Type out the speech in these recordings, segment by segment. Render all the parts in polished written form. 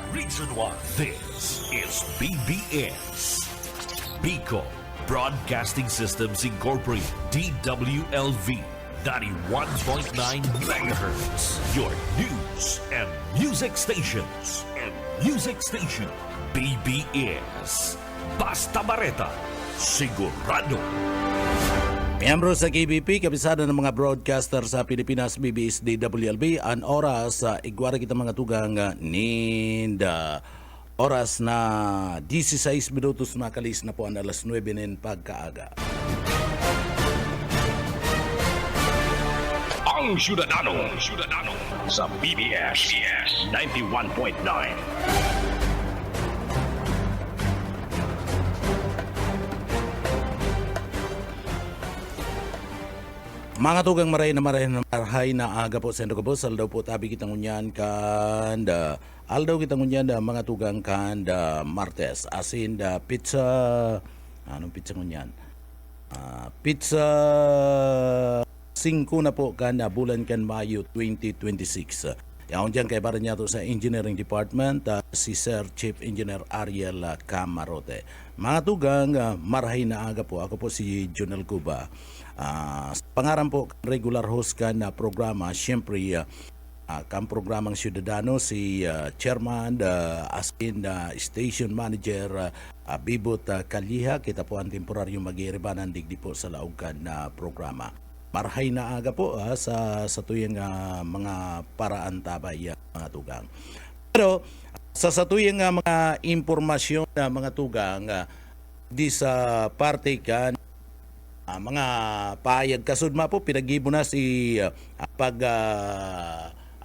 Reason 1. This is BBS. Bico Broadcasting Systems Incorporated. DWLV 91.9 megahertz. Your news and music stations. BBS. Basta Bareta. Sigurado. Miyembro sa KBP, kabisada ng mga broadcaster sa Pilipinas, BBS DWLB, ang oras sa igwara kita mga tugang ninda. Oras na 16 minutos makalis na po ang alas 9 nin pagkaaga. Ang Syudadano sa BBS 91.9. Mga tugang maray na aga po sa Endocabos, aldaw po tabi kitang unyan kanda, aldaw kitang unyan da mga tugang kanda Martes, asin da pizza, anong pizza unyan? Pizza 5 na po kanda bulan kan Mayo 2026. Yaon dyan kay para niya to sa Engineering Department, si Sir Chief Engineer Ariel Camarote. Mga tugang, marahay na aga po. Ako po si Jonel Cuba. Pangaran po, regular host ka na programa. Siyempre, kang programang Ciudadano, si Chairman, askin Station Manager Bibot Kaliha. Kita po ang temporaryong mag-iiribanan digdi po sa laogan na programa. Marahay na aga po sa tuyang mga paraan tabay mga tugang. Pero sa tuyang mga impormasyon na mga tugang di sa parte kan mga payag kasudma po pinag-ibo na si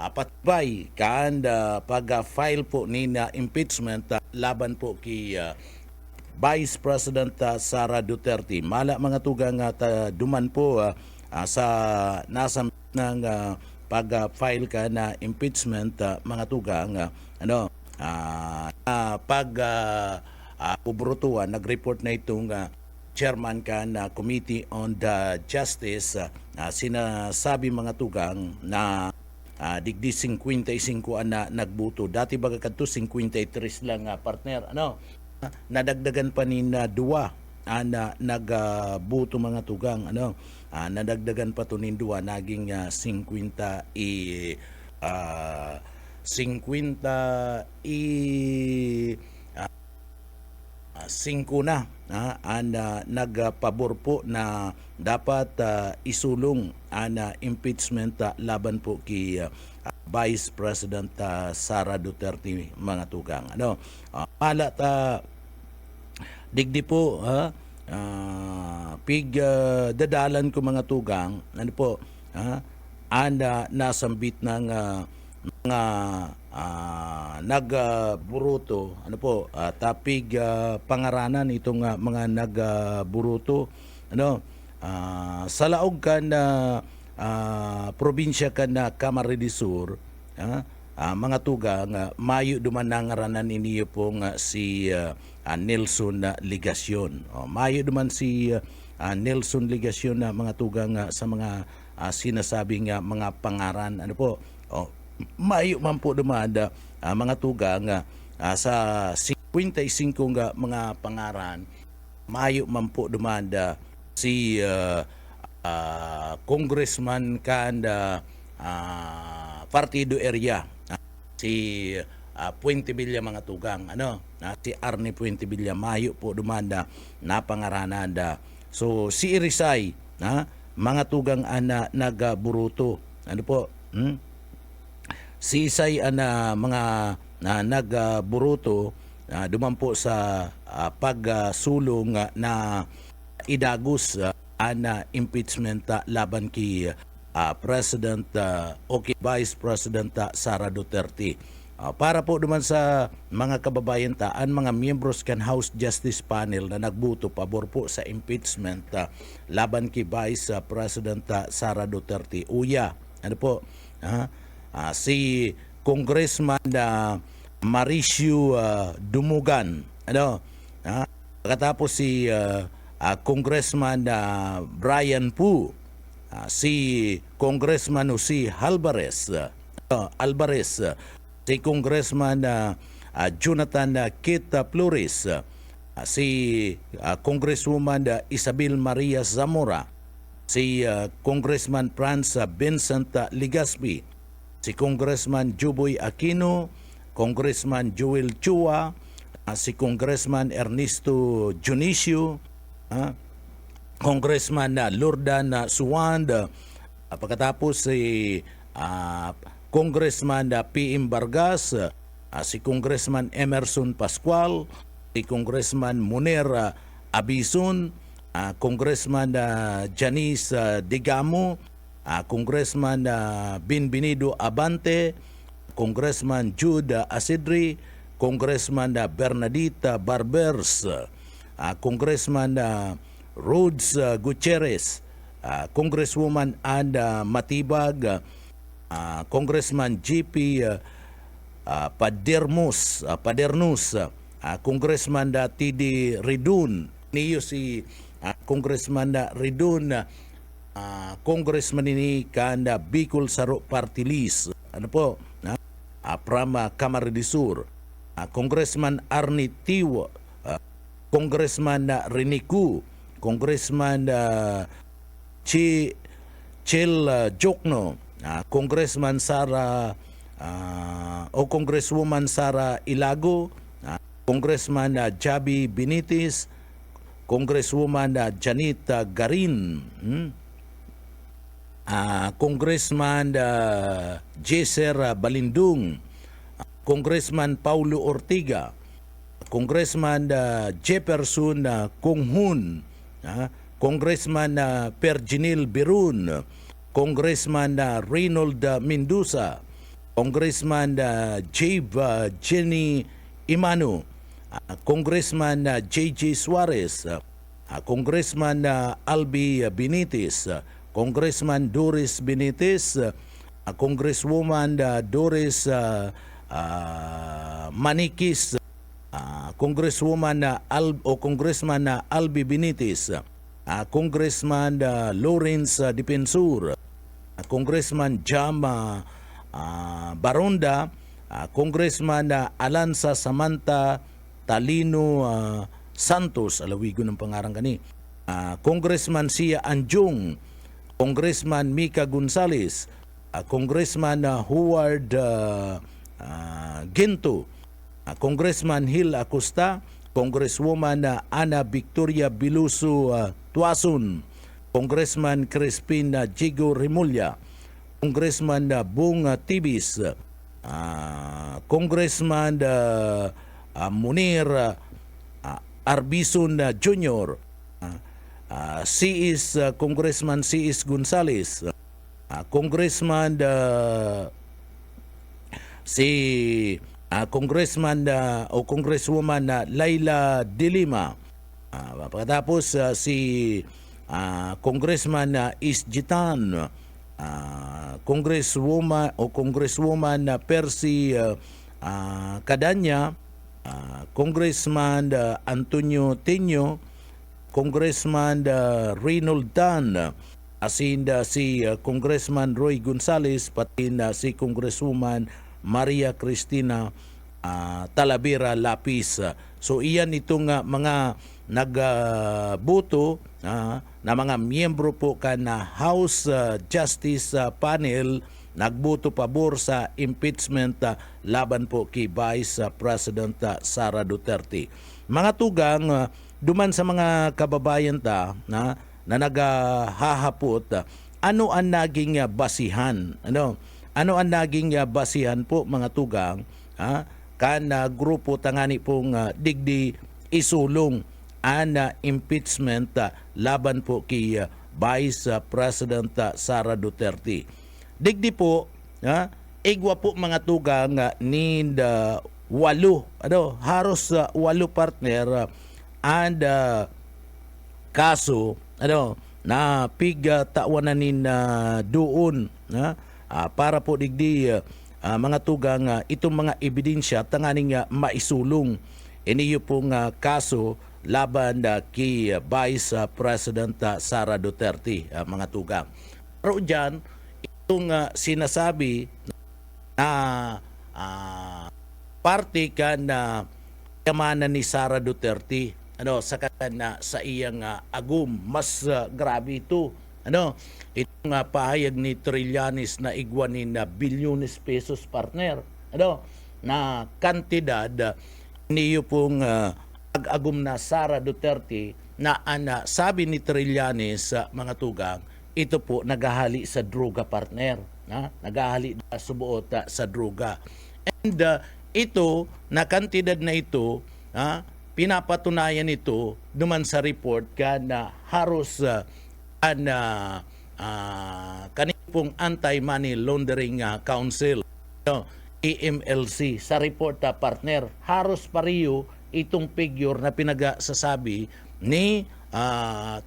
patbay kan pag-file po ni na impeachment laban po kay Vice President Sara Duterte. Mala mga tugang duman po sa nasa ng pag-file ka na impeachment mga tugang ubrutuan nag-report na itong chairman ka na Committee on the Justice sinasabi mga tugang na digdi 55 na nagbuto dati baga kadto 53 lang partner nadagdagan pa ni na duwa na nagbuto mga tugang nadagdagan pa to nin duwa naging 50 na nagpabor po na dapat isulong ang impeachment laban po kay Vice President Sara Duterte mga tugang pala digdi po dadalan ko mga tugang nasambit ng mga nagburuto tapig pangaranan itong mga nagburuto sa laog kan probinsya kan na Camarines Sur mga tugang mayo duman nangaranan iniyo pong si Nelson Ligacion. Mayo duman si Nelson Ligacion na mga tugang sa mga sinasabing mga pangaran mayo man po duman mga tugang sa 55 mga pangaran mayo man po duman si congressman kan partido area si Puente Villa mga tugang si Arnie Puente Villa mayo po dumanda na pangaranada so si Irisay mga tugang nagaburuto si Isay mga nagburuto dumampo sa pagsulong na idagos impeachment laban kay President Vice President Sara Duterte. Para po naman sa mga kababayan mga miyembros kan House Justice Panel na nagbuto pabor po sa impeachment laban kay Vice President Sara Duterte. Uya, si Congressman Mauricio Dumugan, katapos si Congressman Brian Pu, si Congressman si Alvarez si Congressman Jonathan Kit Flores, si Congresswoman Isabel Maria Zamora, si Congressman Franz Vincent Legaspi, si Congressman Juboy Aquino, Congressman Joel Chua, si Congressman Ernesto Junicio, Congressman Lordan Suwand, pagkatapos si Congressman P.M. Vargas, si Congressman Emerson Pascual, si Congressman Munir Abison, Congressman Janice Digamo, Congressman Binbinido Abante, Congressman Jude Asidri, Congressman Bernadita Barbers, Congressman Rhodes Gutierrez, Congresswoman Ada Matibag, Congressman G.P. Padernus, Congressman T.D. Ridun, niyo si Congressman Ridun, Congressman ini kanda Bicol Saro Party List, ano po, from Camarines Sur, Congressman Arnie Tiwo, Congressman Renicu, Congressman Chil Jokno, Congressman Sara Congresswoman Sara Ilago, Congressman Javi Benitez, Congresswoman Janita Garin, Congressman Jeser Balindung, Congressman Paulo Ortiga, Congressman Jefferson Konghun, Congressman Perginil Birun, Congressman Reynold Mendoza, Congressman Jave Jenny Imano, Congressman J.J. Suarez, Congressman Albi Benitez, Congressman Doris Benitez, Congresswoman Doris Manikis, Congresswoman Congressman Albi Benitez, Congressman Lawrence Dipensur, Congressman Jam Baronda, Congressman Alanza Samantha Talino Santos, alawigo ng pangarang kani, Congressman Sia Anjong, Congressman Mika Gonzales, Congressman Howard Ginto, Congressman Hil Acosta, Congresswoman Ana Victoria Biluso Tuason, Congressman Crispin Jigo Remulla, Congressman Bung Tibis, Congressman Munir Arbison Jr., Congressman C.S. Gonzales, Congressman Congressman o Congresswoman Laila Dilima, pagkatapos si Congressman Isjitan, Congresswoman Percy Cadanya, Congressman Antonio Teño, Congressman Reynold Dan, asin si Congressman Roy Gonzales, pati si Congresswoman Maria Cristina Talavera Lapis. So iyan itong mga nagboto na mga miyembro po na House Justice Panel nagboto pabor sa impeachment laban po kay Vice President Sara Duterte. Mga tugang duman sa mga kababayan na naghahapot, ano ang naging basihan? Ano ang naging basihan po mga tugang kana grupo tangani pong digdi isulong an impeachment laban po kay Vice President Sara Duterte. Digdi po igwa po mga tugang ni walo haros walo partner and kaso na tawanan doon para po digdi mga tugang itong mga ebidensya tanganing maisulong iniyo pong kaso laban kay Vice President Sara Duterte, mga tugang. Pero dyan, itong sinasabi na parte ka na kamanan ni Sara Duterte, sa na sa iyang agum mas grabe ito, itong pahayag ni Trillanes na igwanin na bilyones pesos, partner, na kantidad niyo pong agum na Sara Duterte na sabi ni Trillanes sa mga tugang, ito po naghahali sa droga, partner, naghahali na subuot sa droga. And ito, na kantidad na ito, pinapatunayan ito duman sa report ka na haros kanipong Anti-Money Laundering Council, AMLC, sa report, partner, haros pariyo itong figure na pinagasasabi ni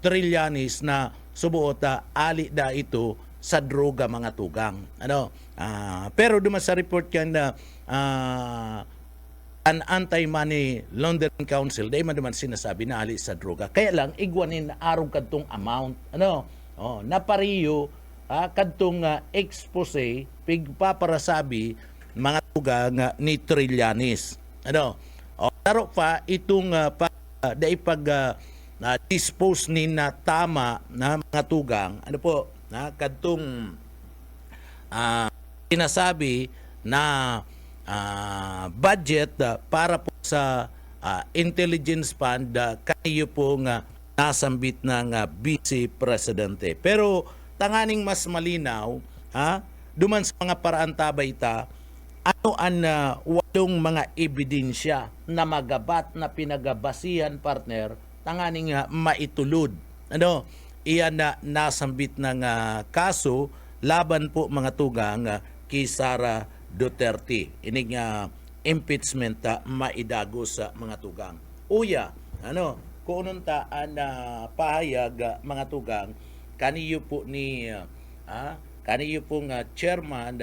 Trillanes na subuot ali da ito sa droga, mga tugang. Pero duman sa report ka na an Anti-Money Laundering Council, dahil man naman sinasabi na ali sa droga. Kaya lang, igwanin na arong kadtong amount. Napariyo, kadtong expose, pigpaparasabi, mga tugang ni Trillanes. Taro pa, itong dispose ni na tama na mga tugang, kadtong sinasabi na budget para po sa intelligence fund kayo po nasambit ng Vice Presidente. Pero tanganing mas malinaw, duman sa mga paraan tabay ta, walong mga ebidensya na magabat na pinagabasihan, partner, tanganing maitulod. Iyan na nasambit ng kaso laban po, mga tugang, kay Sara Duterte. Inig impeachment maidago sa mga tugang. Uya, kung taan pahayag, mga tugang, kaniyo po ni kaniyo pong chairman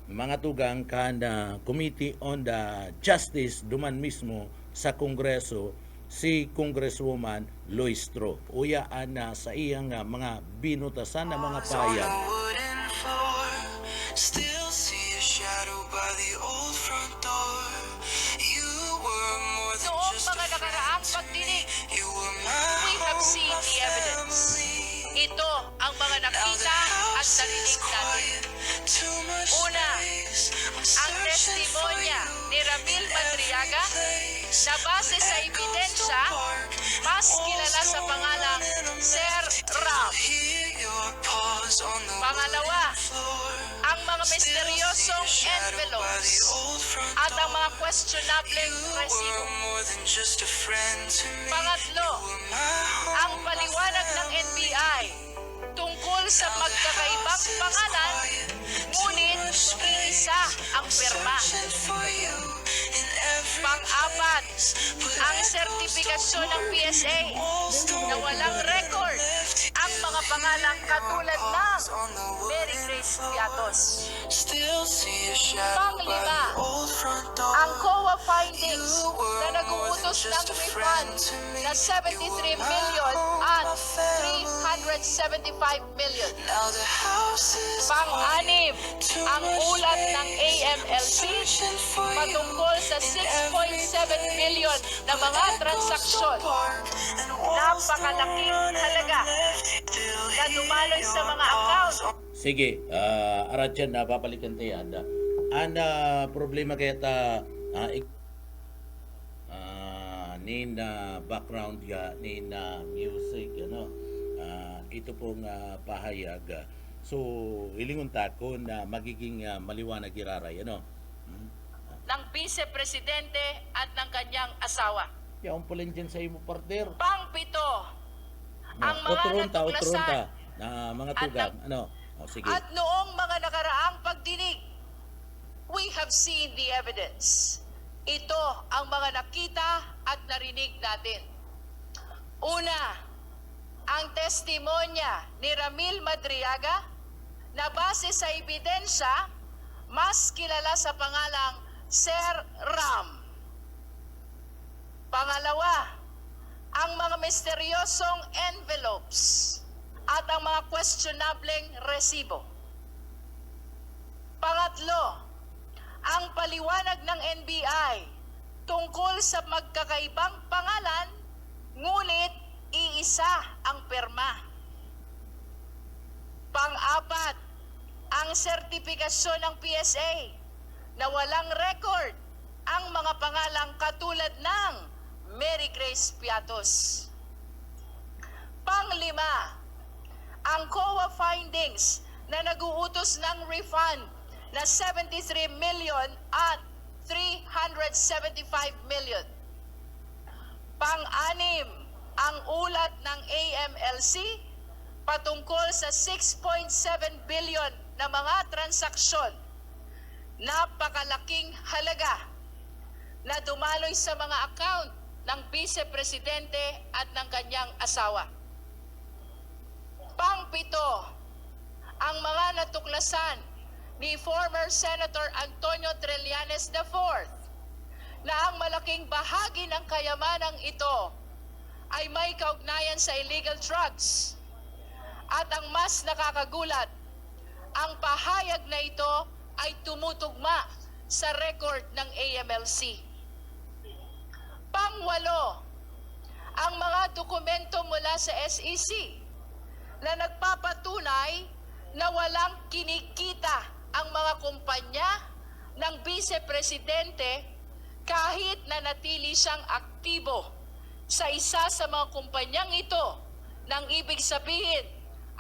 mga tugang kan Committee on the Justice duman mismo sa Kongreso, si Congresswoman Loistro. Uya sa iyang mga binutasan na mga pahayag. Still see a shadow by the old front door. You were more than Noong just a mga nakaraang pagdinig, You were my we have seen the evidence. Ito ang mga nakita at narinig natin. Too much Una, space. I'm ang searching for testimonya you ni Ramil in Madriaga every place. na base sa ebidensya, mas kilala sa pangalang Sir Ram. Hear your paws on the Pangalawa, floor. ang mga misteryosong envelopes at ang mga questionable resibo. Pangatlo, ang paliwanag ng NBI tungkol sa magkakaibang pangalan, ngunit iisa ang pirma. Pang-apat, ang sertifikasyon ng PSA na walang record ang mga pangalang katulad ng Mary Grace Piatos. Pang-lima, ang COA findings na nag-uutos ng refund na 73 million at 375 million. Pang-anim, ang ulat ng AMLC patungkol sa 6.7 billion na mga transaksyon. Napakalaking halaga na dumaloy sa mga account. Sige, aradyan na papalikan tayo. Problema kaya ta ni na background ya ni na music, ito pong pahayag. So, ilingon tako na magiging maliwanag iraray, Ng Vice Presidente at ng kanyang asawa. Yaon po lang dyan sa imo, partner. Pang-pito, ang mga natuklasan na mga tugang. Sige. at noong mga nakaraang pagdinig, we have seen the evidence. Ito ang mga nakita at narinig natin. Una, ang testimonya ni Ramil Madriaga na base sa ebidensya, mas kilala sa pangalang Sir Ram. Pangalawa, ang mga misteryosong envelopes at ang mga questionableng resibo. Pangatlo, ang paliwanag ng NBI tungkol sa magkakaibang pangalan, ngunit iisa ang pirma. Pang-apat, ang sertifikasyon ng PSA na walang record ang mga pangalang katulad ng Mary Grace Piatos. Pang-lima, ang COA findings na nag-uutos ng refund na 73 million at 375 million. Pang-anim, ang ulat ng AMLC patungkol sa 6.7 billion na mga transaksyon, napakalaking halaga na dumaloy sa mga account ng Vice Presidente at ng kanyang asawa. Pang-pito, ang mga natuklasan ni former Senator Antonio Trillanes IV na ang malaking bahagi ng kayamanang ito ay may kaugnayan sa illegal drugs. At ang mas nakakagulat, ang pahayag na ito ay tumutugma sa record ng AMLC. Pang-walo, ang mga dokumento mula sa SEC na nagpapatunay na walang kinikita ang mga kumpanya ng Vice Presidente kahit na natili siyang aktibo sa isa sa mga kumpanyang ito, nang ibig sabihin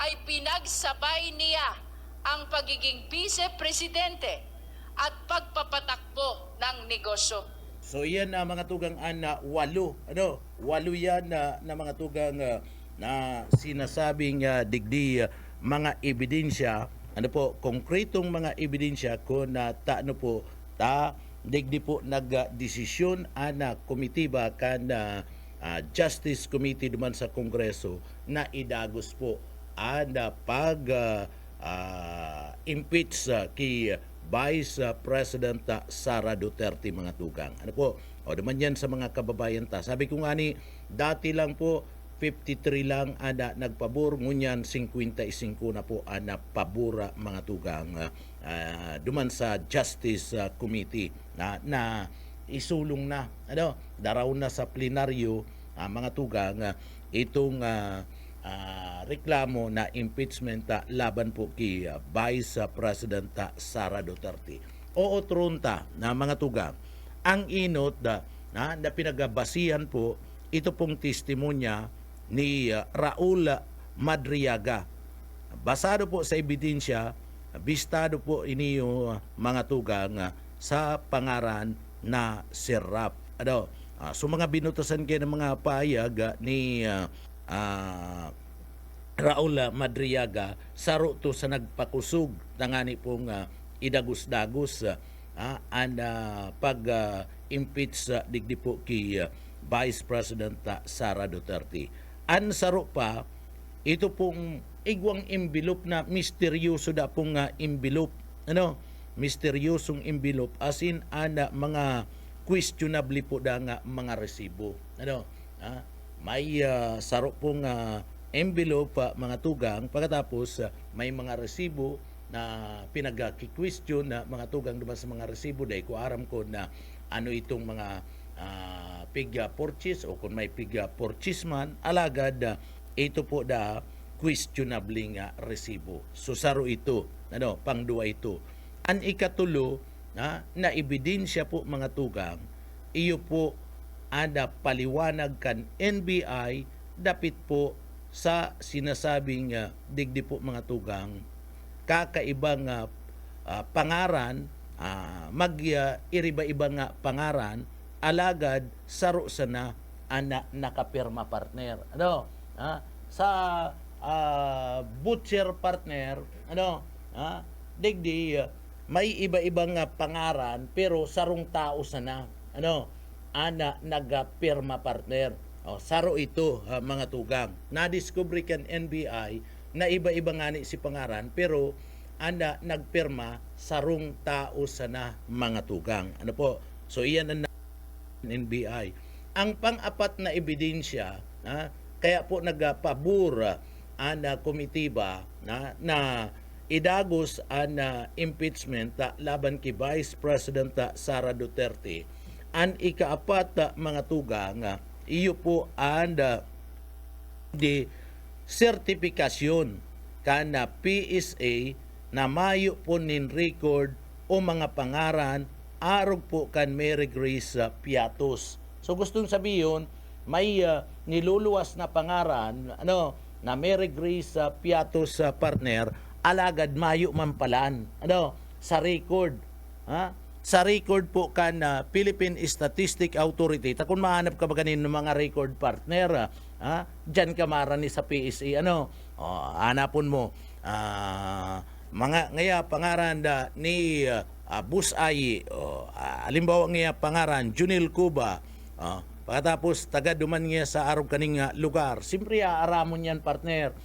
ay pinagsabay niya ang pagiging Vice Presidente at pagpapatakbo ng negosyo. So yan na mga tugang walo. Walo yan na mga tugang na sinasabing digdi mga ebidensya, konkretong mga ebidensya kung digdi po nagdesisyon komitiba kan Justice Committee duman sa Kongreso na idagos po pag impeach kay Vice President Sara Duterte mga tugang. Duman yan sa mga kababayan ta. Sabi ko nga ni, dati lang po 53 lang nagpabor, ngunyan 55 na po pabura mga tugang duman sa Justice Committee na isulong na daraw na sa plenaryo mga tugang itong reklamo na impeachment laban po kay Vice President Sara Duterte. Oo tronta na mga tugang, ang inot na pinagabasihan po ito pong testimonya ni Raul Madriaga. Basado po sa ebidensya, bistado po iniyo mga tugang sa pangaran na Sir Rap. So mga binutusan kayo ng mga payag ni Raul Madriaga saro to sa nagpakusog tangani pong idagos-dagos pag impeach digdi po kay Vice President Sara Duterte. Saro pa ito pong igwang envelope na misteryoso da pong envelope, misteryosong envelope as in mga questionable po da nga mga resibo. May saro pong envelope mga tugang, pagkatapos may mga resibo na pinag-question na mga tugang duman sa mga resibo dahil ko aram ko na itong mga piga purchase o kung may piga purchase man alagad ito po questionable nga resibo. So saro ito, pangduwa ito. Ang ikatulo na ebidensya po mga tugang, iyo po paliwanag kan NBI dapit po sa sinasabing digdi po mga tugang kakaibang pangaran, iriba-iba nga pangaran alagad saro sana nakapirma partner. Sa butcher partner, digdi may iba-ibang pangaran pero sarong tao sana nagapirma partner. Saro ito mga tugang. Na-discover kan NBI na iba-iba nga ni si pangaran pero nagpirma sarong tao sana mga tugang. So iyan ang NBI. Ang pang-apat na ebidensya, kaya po nagpabor komitiba na idagos an impeachment laban kay Vice President Sara Duterte. An ikaapat mga tugang iyo po ang di sertifikasyon kana PSA na mayo po nin record o mga pangaran arog po kan Mary Grace Piatos. So gustong sabihin may niluluwas na pangaran na Mary Grace Piatos partner alagad mayo mampalan sa record. Sa record po kan Philippine Statistic Authority. Kung mahanap ka ba ganin ng mga record partner, diyan ka marani sa PSA hanapon mo mga ngaya pangaran ni Busay, halimbawa ngaya pangaran Junil Cuba, pagkatapos taga duman niya sa arog kaning lugar, simpre aramon yan partner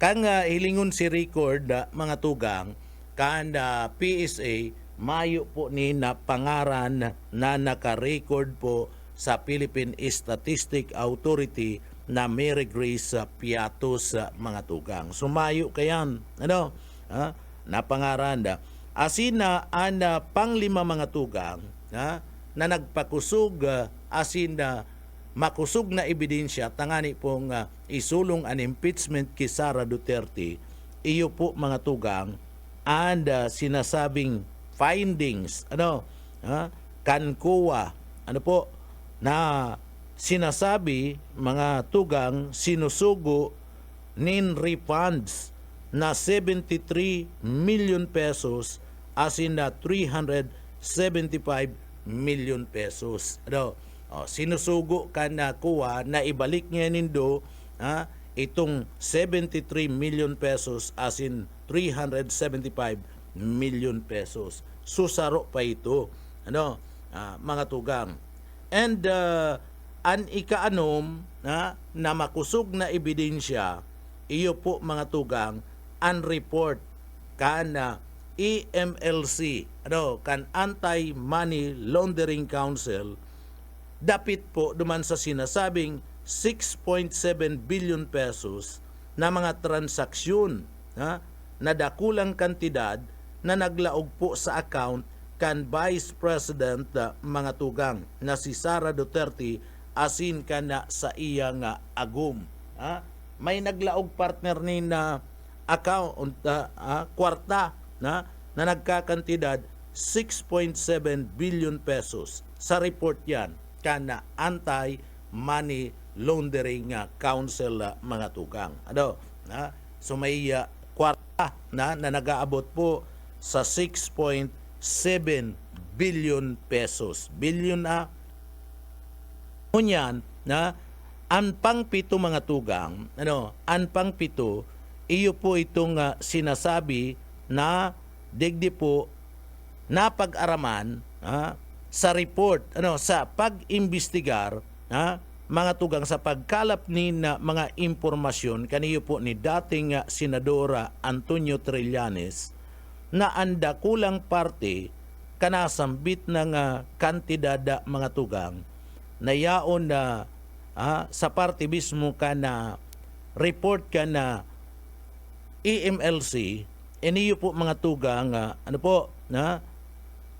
kang hilingon si record mga tugang kan PSA mayo po ni na pangaran na naka-record po sa Philippine Statistic Authority na Mary Grace Piatos mga tugang. Sumayo kayan na pangaran asina an panglima mga tugang na nagpakusog asin makusog na ebidensya tangani pong isulong an impeachment kay Sara Duterte. Iyo po mga tugang and sinasabing findings kan COA po na sinasabi mga tugang sinusugo nin refunds na 73 million pesos asin na 375 million pesos. Sinusugo kan na COA na ibalik niya nindo itong 73 million pesos asin 375 million pesos. Susaro pa ito mga tugang. And an ikaanom na makusog na ebidensya iyo po mga tugang an report kan EMLC kan Anti-Money Laundering Council dapit po duman sa sinasabing 6.7 billion pesos na mga transaksyon na dakulang kantidad na naglaog po sa account kan Vice President mga tugang na si Sara Duterte asin ka na sa iyang agum. May naglaog partner ni na account kwarta na nagkakantidad 6.7 billion pesos. Sa report yan kana Anti-Money Laundering Council mga tugang. So may kwarta na nag-aabot po sa 6.7 billion pesos. Billion Ngunyan na ang pangpito mga tugang, ang pangpito, iyo po itong sinasabi na digdi po napag-araman sa report, sa pag-imbestigar, mga tugang sa pagkalap ni na mga impormasyon kaniyo po ni dating Senadora Antonio Trillanes na anda kulang parte kanasambit ng kantidad mga tugang na yaon na sa parte mismo ka na report ka na EMLC iniyo po mga tugang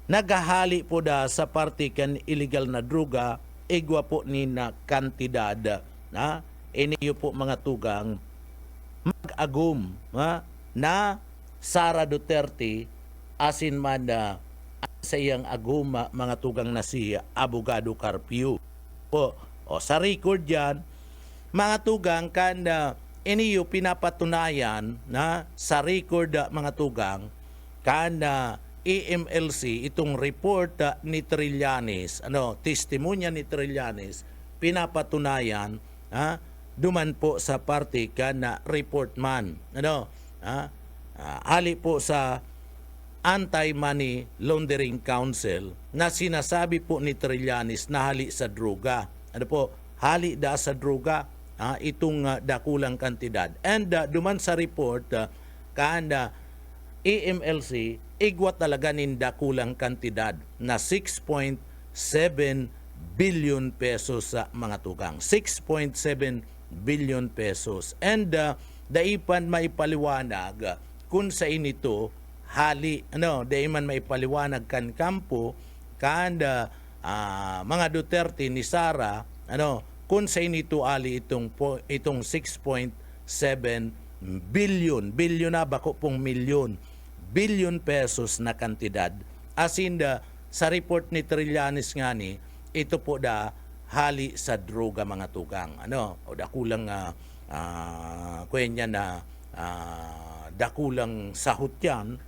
nagahali po sa parte kan illegal na droga igwa po ni na kantidad iniyo po mga tugang mag-agum na Sara Duterte asin man sa iyang agum mga tugang na si Abogado Carpio po. Sa record yan mga tugang kan iniyo pinapatunayan na sa record mga tugang kan EMLC itong report ni Trillanes, testimonya ni Trillanes pinapatunayan duman po sa parte kan report man hali po sa Anti-Money Laundering Council na sinasabi po ni Trillanes na hali sa droga. Hali sa droga itong dakulang kantidad. And duman sa report kan EMLC igwa talaga nin dakulang kantidad na 6.7 billion pesos sa mga tugang. 6.7 billion pesos. And daipan maipaliwanag kung sa inito hali daiman maipaliwanag kan kampo kan mga Duterte ni Sara kung sa inito ali itong 6.7 billion na bako pong billion pesos na kantidad as in sa report ni Trillanes nga ni ito po hali sa droga mga tugang o dakulang kuwenya na dakulang sahot yan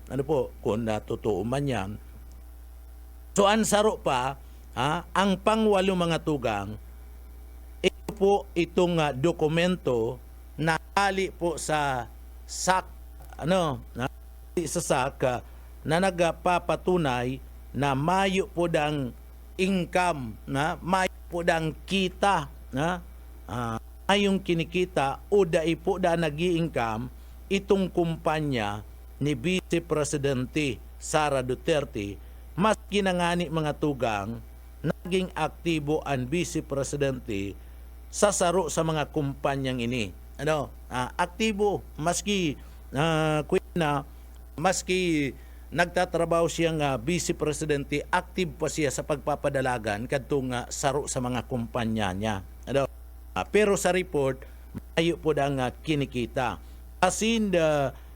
kung totoo man yan. So ansaro pa ang pangwalo mga tugang ito po itong dokumento na hali po sa SAC sa SAC na nagpapatunay na mayo po dang income mayo po dang kita ayong kinikita o po nag-i-income itong kumpanya ni Vice Presidente Sara Duterte maski na ngani mga tugang naging aktibo ang Vice Presidente sa saro sa mga kumpanyang ini aktibo maski maski nagtatrabaho siyang Vice Presidente active pa siya sa pagpapadalagan kadtong saro sa mga kumpanya niya pero sa report mayo po ang kinikita as in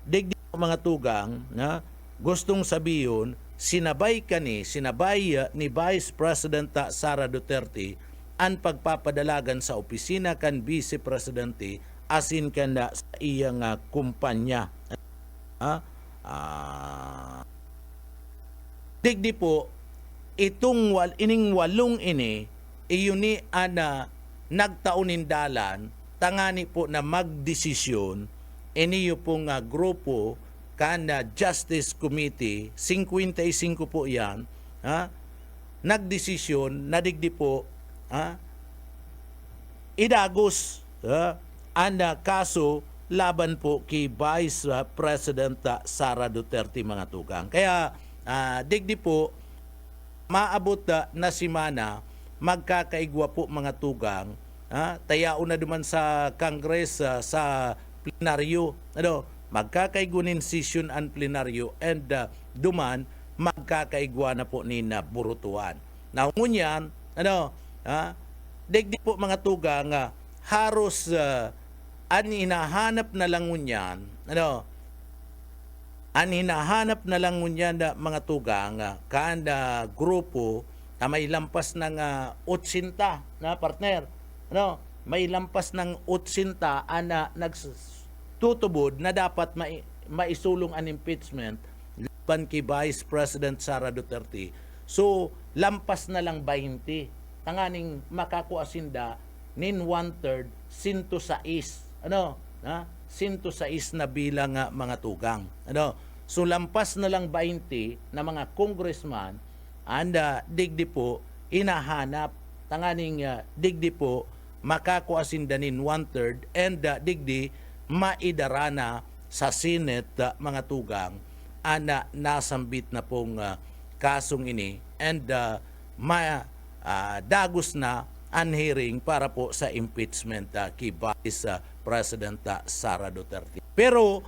digdi mga tugang gustong sabihin sinabay ni Vice President Sara Duterte ang pagpapadalagan sa opisina kan Vice Presidente asin kan sa iyang kumpanya digdi po itong ining walong ini iyon ni ana nagtaunindalan tangani po na magdesisyon iniyo pong grupo kana Justice Committee 55 po yan nagdesisyon na digdi po idagos ang kaso laban po kay Vice President Sara Duterte mga tugang kaya digdi po maabot na simana magkakaigwa po mga tugang tayao na duman sa Congress sa plenaryo magkakaigunin session ang plenaryo and duman magkakaigwa na po ni na burutuan now ngunyan digdi po mga tugang haros an hinahanap na lang ngunyan an hinahanap na lang ngunyan mga tugang kaanda grupo na may lampas ng 80 na partner may lampas ng 80 na nagtutubod na dapat maisulong an impeachment laban kay Vice President Sara Duterte so lampas na lang 20 tanganing makakuasinda nin 1/3 106 106 na bilang mga tugang so lampas na lang 20 na mga congressman anda digdi po inahanap tanganing digdi po makakuasindanin 1/3 and digdi maidarana sa Senate mga tugang ana nasambit na pong kasong ini and dagos na ang hearing para po sa impeachment kay Vice President Sara Duterte pero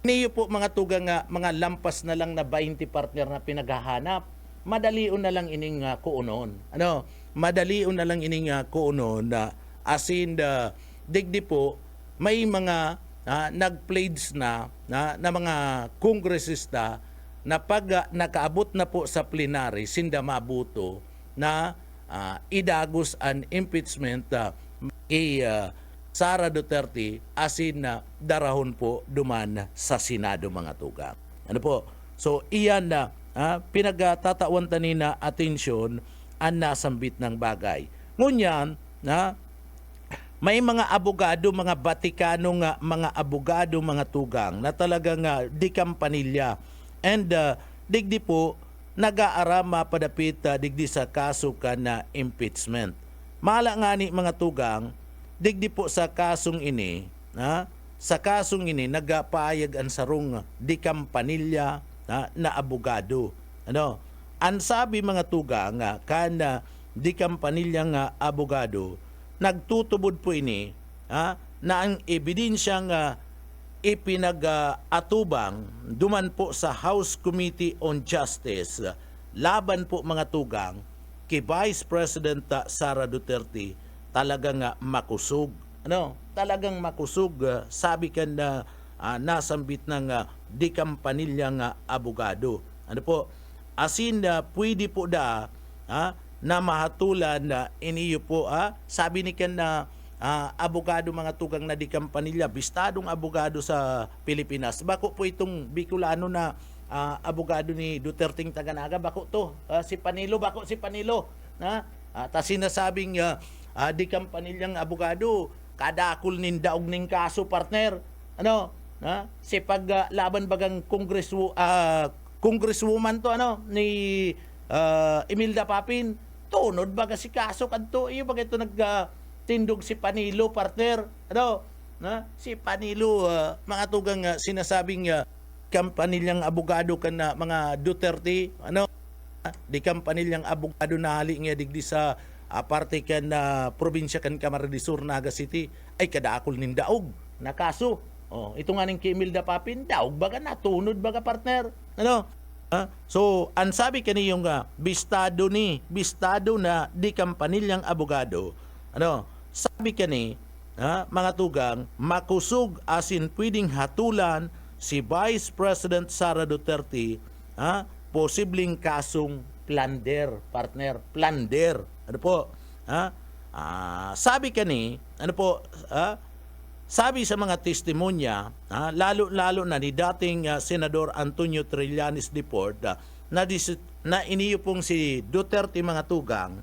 iniyo po mga tugang mga lampas na lang na 20 partner na pinaghahanap madalion na lang ining kuunon madalion na lang ining kuunon as in digdi po may mga nag-pledge na mga kongresista na pag nakaabot na po sa plenary sinda mabuto na idagos an impeachment kay Sara Duterte asin na darahon po duman sa Senado mga tugang. So iyan na pinagtatawan tanina atensyon ang nasambit ng bagay. Ngunyan may mga abogado, mga Batikano mga abogado, mga tugang na talagang di kampanilya and digdi po nag-aarama padapit digdi sa kaso na impeachment. Mala nga ni mga tugang digdi po sa kasong ini nagapayag ang sarong di kampanilya na abogado ang sabi mga tugang kana di kampanilya nga abogado nagtutubod po ini na ang ebidensyang ipinag-atubang duman po sa House Committee on Justice laban po mga tugang kay Vice President Sara Duterte talagang makusog. Talagang makusog, sabi kan na nasambit ng di kampanilyang abogado. Asin pwede po na mahatulan na iniyo po, sabi ni kan na abogado mga tugang na di kampanilya, bistadong abogado sa Pilipinas. Bako po itong Bicolano na abogado ni Duterteng Taganaga, bako to, si Panilo, bako si Panilo. Ta sinasabing di kampanilyang abogado, kadakol nin daog ning kaso, partner. Si paglaban bagang congresswoman to ni Imelda Papin, tunod baga si kaso kadto iyo baga ito tindog si Panilo, partner. Si Panilo, mga tugang sinasabing kampanilyang abogado kan na mga Duterte, di kampanilyang abogado na hali nga digdi sa parte kan na probinsya kan Camarines Sur, Naga City, ay kadaakol nin daog na kaso. Ito nga ning Imelda Papin, daog baga natunod baga, partner. So, ang sabi kaniyong bistado na di kampanilyang abogado, sabi kani, mga tugang, makusog asin pwedeng hatulan si Vice President Sara Duterte, posibleng kasong plunder, partner, plunder. Sabi kani, sabi sa mga testimonya, lalo na ni dating Senador Antonio Trillanes Deport, na iniyo pong si Duterte, mga tugang,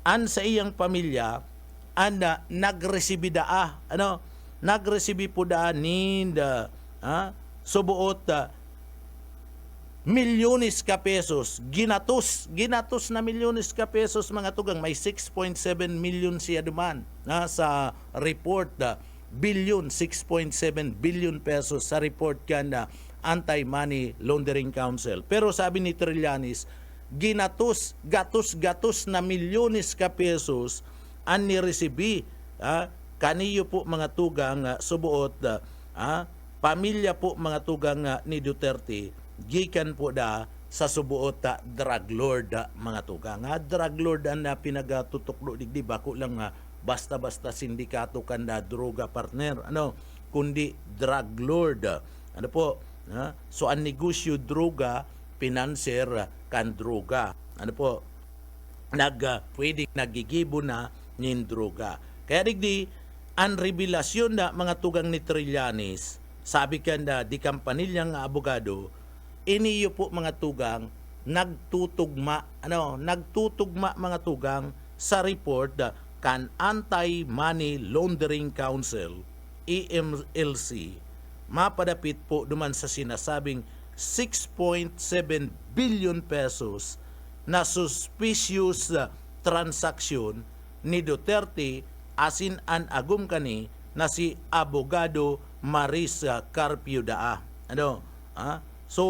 an sa iyang pamilya, nagresibi po da ni subuot milyones ka pesos, ginatos na milyones ka pesos, mga tugang. May 6.7 million siya duman sa report, billion, 6.7 billion pesos sa report kan na Anti-Money Laundering Council. Pero sabi ni Trillanes, gatos na milyones ka pesos ang niresibi kaniyo po, mga tugang, subuot pamilya po, mga tugang, ni Duterte, gikan po da sa subuot drug lord, mga tugang. Drug lord ang pinagatutuklo digdi, bako lang basta-basta sindikato kan da droga, partner, kundi drug lord. So ang negosyo droga, pinanser kan droga. Pwedeng nagigibo na nin droga. Kaya digdi, ang revelasyon na, mga tugang, ni Trillanes, sabi kan da di kampanilyang abogado, iniyo po, mga tugang, nagtutugma, mga tugang, sa report kan Anti-Money Laundering Council, AMLC, mapadapit po duman sa sinasabing 6.7 billion pesos na suspicious transaksyon ni Duterte asin an agum kani na si abogado Maris Carpio Daa. So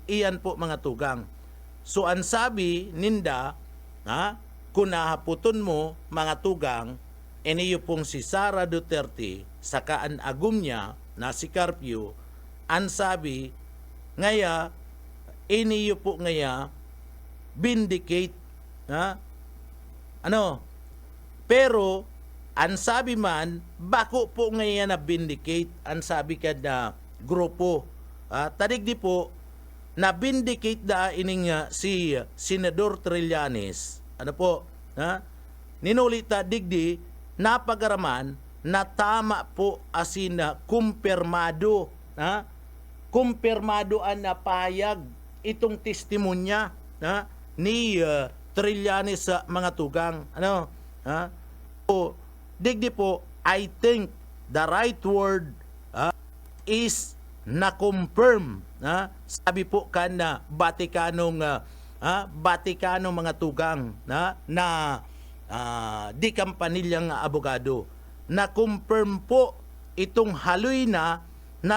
iyan po, mga tugang. So ang sabi ninda, kung nahaputon mo, mga tugang, iniyo pong si Sara Duterte saka an agum niya na si Carpio, ang sabi ngaya iniyo po ngaya vindicate, pero ang sabi man, bako po ngayon na vindicate, ang sabi ka na grupo. Tadigdi po, na vindicate da ining si Senador Trillanes. Ninulita digdi, napagaraman, na tama po asin kumpirmado. Kumpirmado ang napayag itong testimonya ni Trillanes sa mga tugang. So, digdi po, I think the right word is na-confirm. Sabi po kan na Vaticanong mga tugang na di kampanilyang abogado. Na-confirm po itong haloy na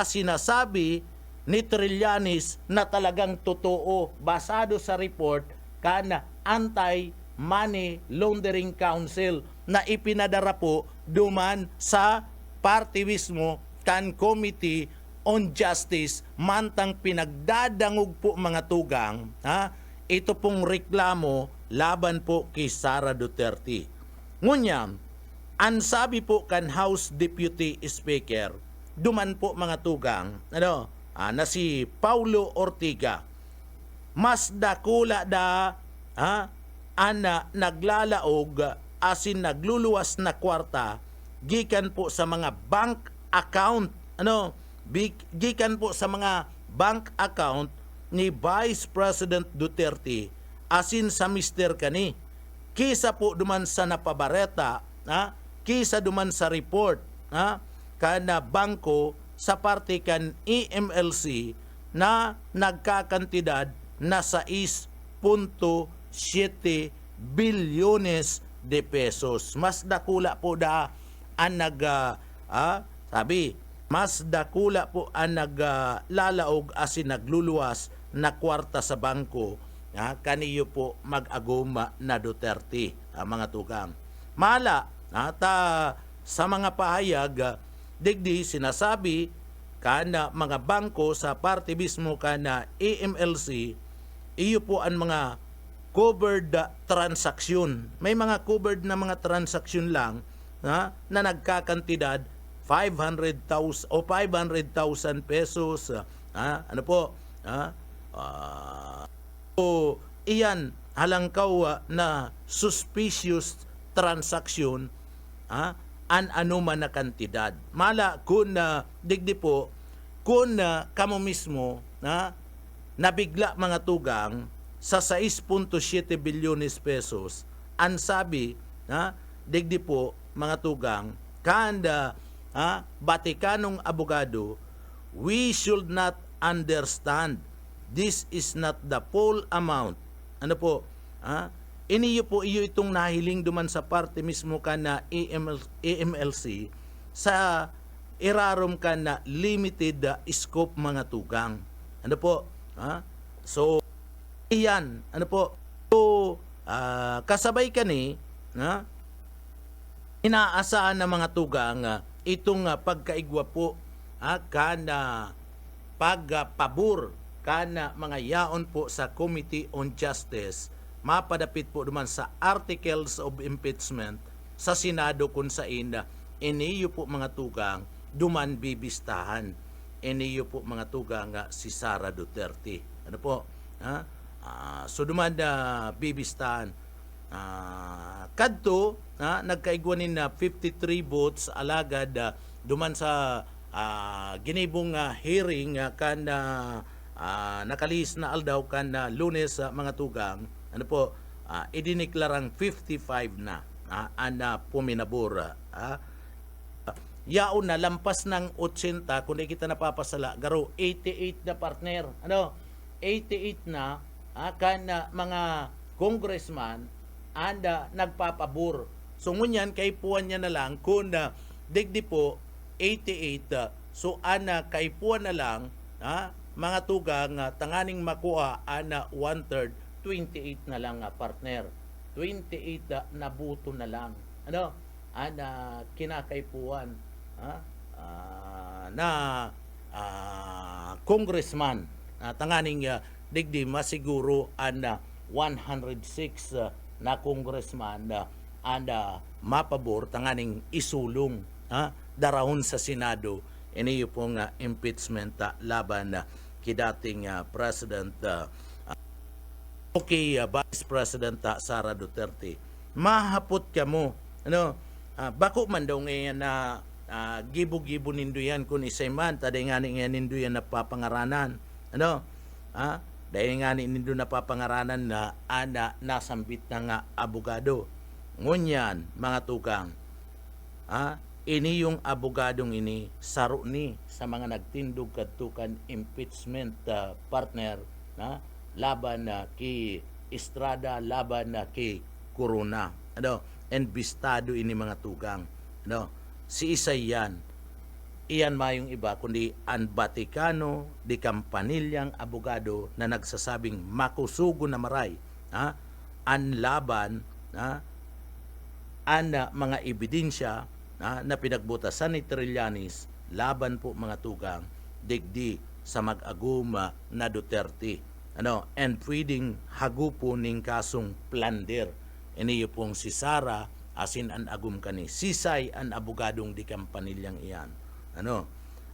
sinasabi ni Trillanes na talagang totoo basado sa report kan Anti-Money Laundering Council na ipinadara po duman sa party mismo kan Committee on Justice mantang pinagdadangog po mga tugang, ito pong reklamo laban po kay Sara Duterte. Ngunya, ang sabi po kan House Deputy Speaker, duman po mga tugang, na si Paulo Ortiga, mas dakula da ana naglalaog asin nagluluwas na kwarta gikan po sa mga bank account, gikan po sa mga bank account ni Vice President Duterte asin sa Mr. Kani, kisa po duman sa napabareta, kisa duman sa report kana bangko sa parte kan EMLC na nagkakantidad na 6.7 bilyones de pesos. Mas dakula po da ang mas dakula po ang naglalaog asin nagluluwas na kwarta sa bangko, kaniyo po mag-aguma na Duterte, mga tugang. Mala, sa mga pahayag, digdi sinasabi kana mga bangko sa parte mismo kana AMLC, iyo po ang mga covered transaksyon. May mga covered na mga transaksyon lang na nagkakantidad 500,000 o 500,000 pesos. Iyan halangkaw na suspicious transaksyon, an ano man na kantidad. Mala kung digdi po, kung kamo mismo nabigla mga tugang sa 6.7 bilyones pesos, ang sabi digdi po mga tugang, kanda Vaticanong abogado, we should not understand. This is not the full amount. Iniyo po iyo itong nahiling duman sa parte mismo ka na AMLC sa irarom ka na limited scope mga tugang. So, iyan. So, kasabay ka ni, inaasahan ng mga tugang itong pagkaigwa po kana pagpabor kana mga yaon po sa Committee on Justice, mapadapit po duman sa Articles of Impeachment sa Senado kung saan iniyo po mga tugang duman bibistahan. Iniyo po mga tugang si Sara Duterte. So duman bibistahan. Kadto nagkaigwanin na 53 votes alagad duman sa ginibong hearing kan nakalihis na aldaw kan Lunes mga tugang, idiniklarang 55 na ana puminabor. Yaon na lampas ng 80 kung di kita napapasala garo 88 na partner. 88 na kan mga congressman anda nagpapabor. So ngunyan kay puwan niya na lang kung digdi po 88, so ana kay puwan na lang mga tugang tanganing makuha ana 1/3, 28 na lang partner. 28 na buto na lang. Ana kinakaipuan na congressman tanganing digdi masiguro ana 106 na congressman anda mapabor tanganing isulong darahon sa Senado iniyo pong impeachment laban kidating President Vice President Sara Duterte. Mahapot ka mo bako man daw ngayon na gibo-gibo nindo yan kung isay man taday nga ngayon nindo yan napapangaranan dahil nga nindo napapangaranan na ana nasambit na nga abogado. Ngunyan mga tugang, ini yung abogadong ini saro ni sa mga nagtindog kadtukan impeachment partner laban na ki Estrada, laban na ki Corona. Embistado ini mga tugang. Si Isay iyan mayong iba kundi ang Vaticano di Campanilyang abogado na nagsasabing makusugo na maray ang laban ang mga ebidensya na pinagbutasan ni Trillanes laban po mga tugang digdi sa mag-aguma na Duterte. And pwedeng hagupo ning kasong plunder. Iniyo pong si Sara asin an agum kani. Sisay an abogadong di kampanilyang iyan.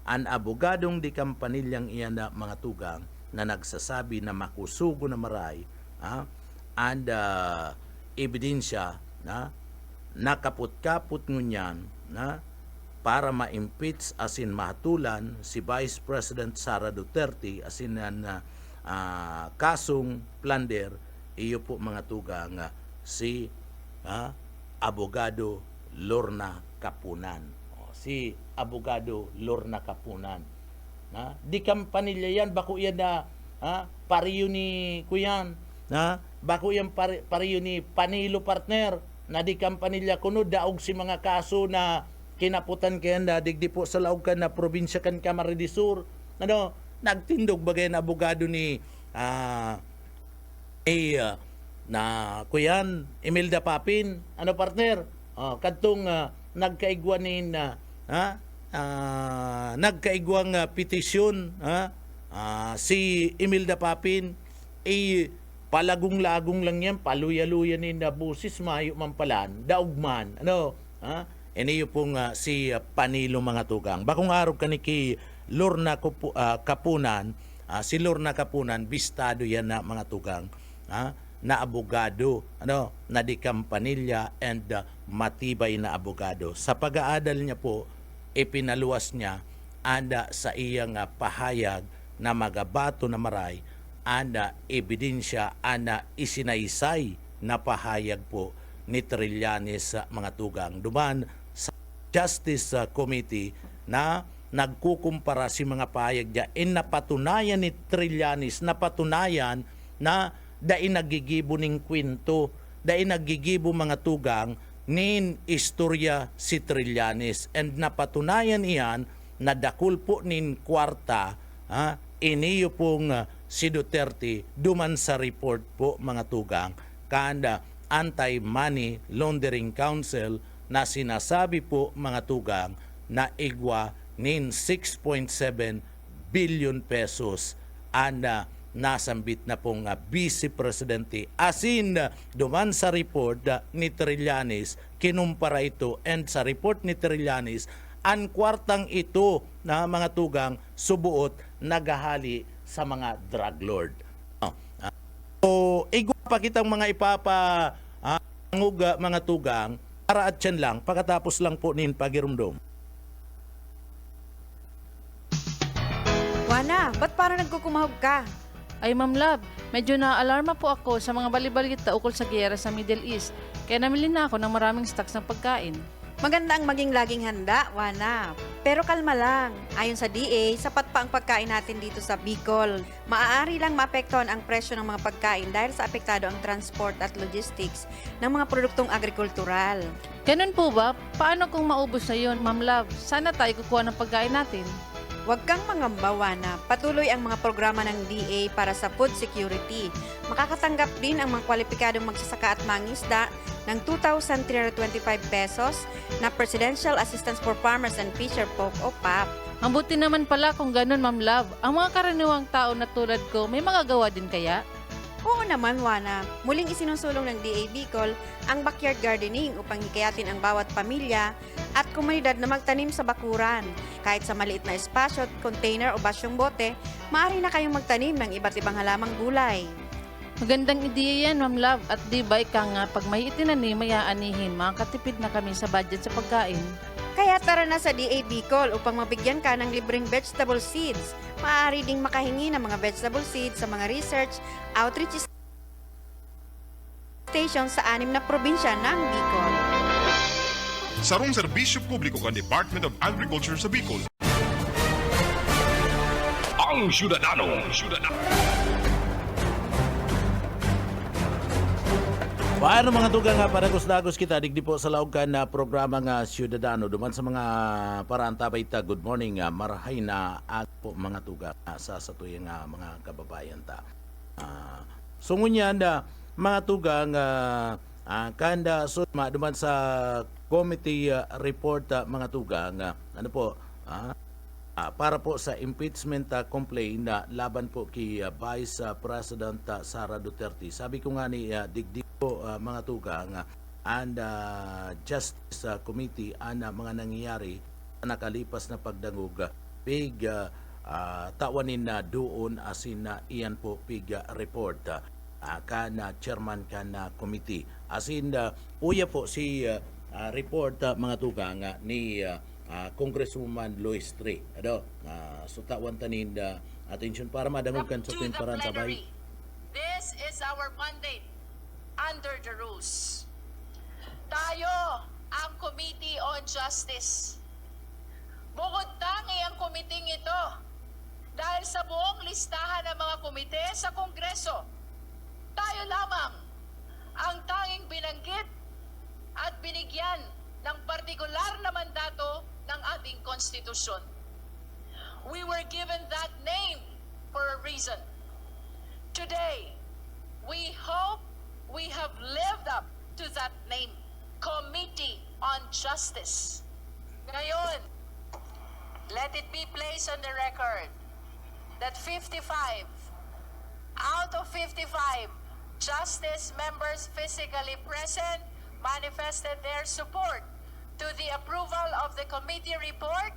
An abogadong di kampanilyang iyan na mga tugang na nagsasabi na makusugo na maray and ebidensya na nakaput-kaput ngunyan na para ma-impeach asin mahatulan si Vice President Sara Duterte asin na kasong plunder. Iyo po mga tugang si abogado Lorna Kapunan. Si abogado Lorna Kapunan. Di kampanilya yan, bako yan na pariyo ni Kuyan. Bako yan pariyo ni Panilo partner. Na di kampanilya kuno daog si mga kaso na kinaputan kayan na digdi po sa laog kan na probinsya kan Camarines Sur. Nagtindog bagay na abogado ni na Kuyan Imelda Papin. Partner? Kadtong nagkaigwanin nagkaigwang petisyon si Imelda Papin palagong-lagong lang yan, paluya-luya ni na busis mayo mampalan, daugman, iniyo pong si Panilo mga tugang. Bakong araw kaniki Lorna Kapunan, si Lorna Kapunan, bistado yan na mga tugang, na abogado, na di kampanilya and matibay na abogado. Sa pag-aadal niya po, ipinaluwas niya anda sa iyang pahayag na magabato na maray ana ebidensya ana isinaysay na pahayag po ni Trillanes sa mga tugang. Duman sa Justice Committee na nagkukumpara si mga pahayag niya napatunayan ni Trillanes, napatunayan na dai nagigibo ning kwento, dai nagigibo mga tugang nin istorya si Trillanes, and napatunayan iyan na dakul po nin kwarta iniyo pong si Duterte duman sa report po mga tugang kanda Anti-Money Laundering Council na sinasabi po mga tugang na igwa nin 6.7 billion pesos anda nasambit na pong Vice Presidente. Asin duman sa report ni Trillanes, kinumpara ito, and sa report ni Trillanes, ang kwartang ito na mga tugang subuot nagahali sa mga drug lord. So, igwa pa kitang mga mga tugang para at yan lang, pagkatapos lang po nin pagirumdom. Wana, ba't parang nagkukumahog ka? Ay Ma'am Love, medyo na-alarma po ako sa mga balibalita ukol sa giyera sa Middle East. Kaya namili na ako ng maraming stocks ng pagkain. Maganda ang maging laging handa, Wana. Pero kalma lang. Ayon sa DA, sapat pa ang pagkain natin dito sa Bicol. Maaari lang maapektuhan ang presyo ng mga pagkain dahil sa apektado ang transport at logistics ng mga produktong agrikultural. Ganun po ba? Paano kung maubos na yun, Ma'am Love? Sana tayo kukuha ng pagkain natin. Huwag kang mangamba, Wana. Patuloy ang mga programa ng DA para sa food security. Makakatanggap din ang mga kwalipikadong magsasaka at mangisda ng 2,325 pesos na Presidential Assistance for Farmers and Fisher Folk o PAP. Ang buti naman pala kung ganun, Ma'am Love. Ang mga karaniwang tao na tulad ko, may magagawa din kaya? Oo naman, Wana. Muling isinusulong ng DA Bicol ang backyard gardening upang hikayatin ang bawat pamilya at komunidad na magtanim sa bakuran. Kahit sa maliit na espasyo, container o basyong bote, maaari na kayong magtanim ng iba't ibang halamang gulay. Magandang ideya yan, Ma'am Love. At di ba ika nga, pag may itinanim, may aanihin, makakatipid na kami sa budget sa pagkain. Kaya tara na sa DA Bicol upang mabigyan ka ng libreng vegetable seeds. Maaari ding makahingi ng mga vegetable seeds sa mga research outreach stations sa 6 na probinsya ng Bicol. Sarong serbisyo publiko kan Department of Agriculture sa Bicol. Ang Syudadano. Paano mga tugang nga paragos-dagos kita digdi po sa laog na programa nga Syudadano duman sa mga paraan tabay ta. Good morning, marahay na at po mga tugang sa tuyang mga kababayan ta. So ngunyan mga tugang Kanda sudma duman sa committee report mga tugang ano po para po sa impeachment complaint na laban po kay Vice President Sara Duterte. Sabi ko nga ni digdig po mga tugang and Justice Committee ang mga nangyayari sa nakalipas na pagdangog big tawanin na doon asin na iyan po pig report kana chairman kana committee asin uya po si report mga tugang ni Congresswoman Lois Tre so tawan tanin attention para madangog kan sa To the kumparan sa bahay. plenary. This is our mandate under the rules. Tayo ang Committee on Justice. Bukod tangi ang committee ito dahil sa buong listahan ng mga komite sa Kongreso, tayo lamang ang tanging binanggit at binigyan ng partikular na mandato ng ating konstitusyon. We were given that name for a reason. Today, we hope we have lived up to that name, Committee on Justice. Ngayon, let it be placed on the record that 55 out of 55 Justice members physically present manifested their support to the approval of the committee report,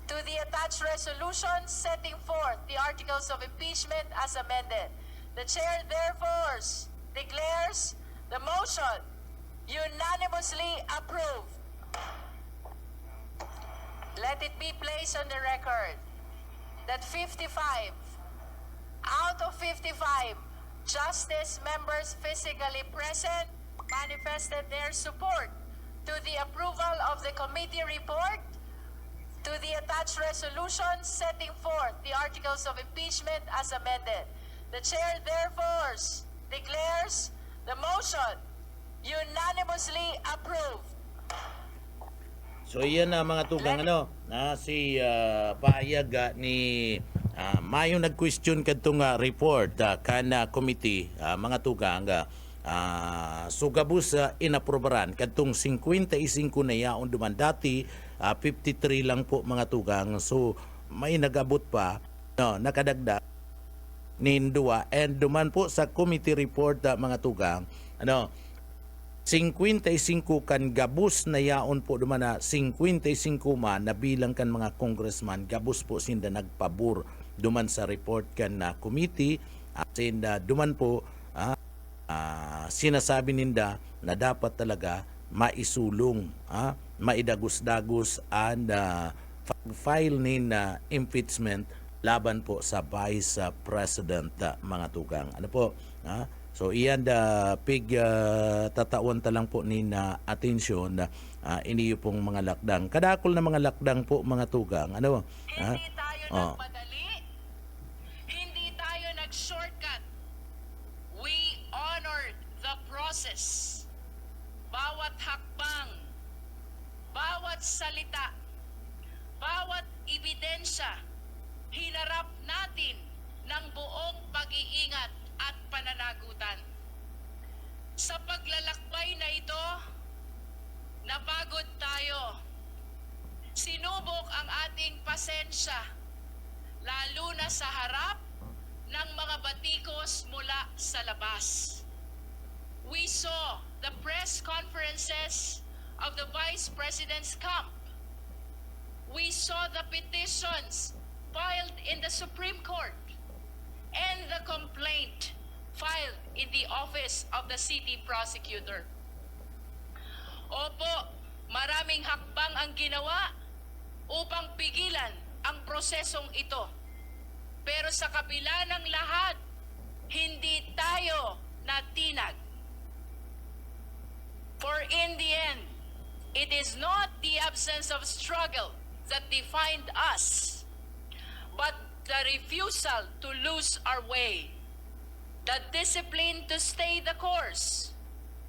to the attached resolution setting forth the articles of impeachment as amended. The chair therefore declares the motion unanimously approved. Let it be placed on the record that 55 out of 55 Justice members physically present manifested their support to the approval of the committee report, to the attached resolution setting forth the articles of impeachment as amended. The chair therefore declares the motion unanimously approved. So iyan na mga tugang na si pahayag ni mayo nag-question kadtong report kana committee mga tugang sugabus inaprobaran kadtong 55 na yaon duman dati 53 lang po mga tugang, so may nagabot pa nakadagdag nindua and duman po sa committee report mga tugang 55 kan gabus na yaon po duman na 55 man na bilang kan mga congressman gabus po sinda nagpabor duman sa report kan na committee at sinda duman po sinasabi ninda na dapat talaga maisulong maidagos-dagos and file nin impeachment laban po sa Vice President mga tugang. Ano po? So iyan pig tatawan ta lang po ni na atensyon iniyo pong mga lakdang. Kadakol na mga lakdang po mga tugang. Ano? Hindi tayo nagmadali. Hindi tayo nag-shortcut. We honored the process. Bawat hakbang, bawat salita, bawat ebidensya, hinarap natin ng buong pag-iingat at pananagutan. Sa paglalakbay na ito, napagod tayo. Sinubok ang ating pasensya, lalo na sa harap ng mga batikos mula sa labas. We saw the press conferences of the Vice President's camp. We saw the petitions filed in the Supreme Court and the complaint filed in the office of the city prosecutor. Opo, maraming hakbang ang ginawa upang pigilan ang prosesong ito. Pero sa kabila ng lahat, hindi tayo natinag. For in the end, it is not the absence of struggle that defined us, but the refusal to lose our way, the discipline to stay the course,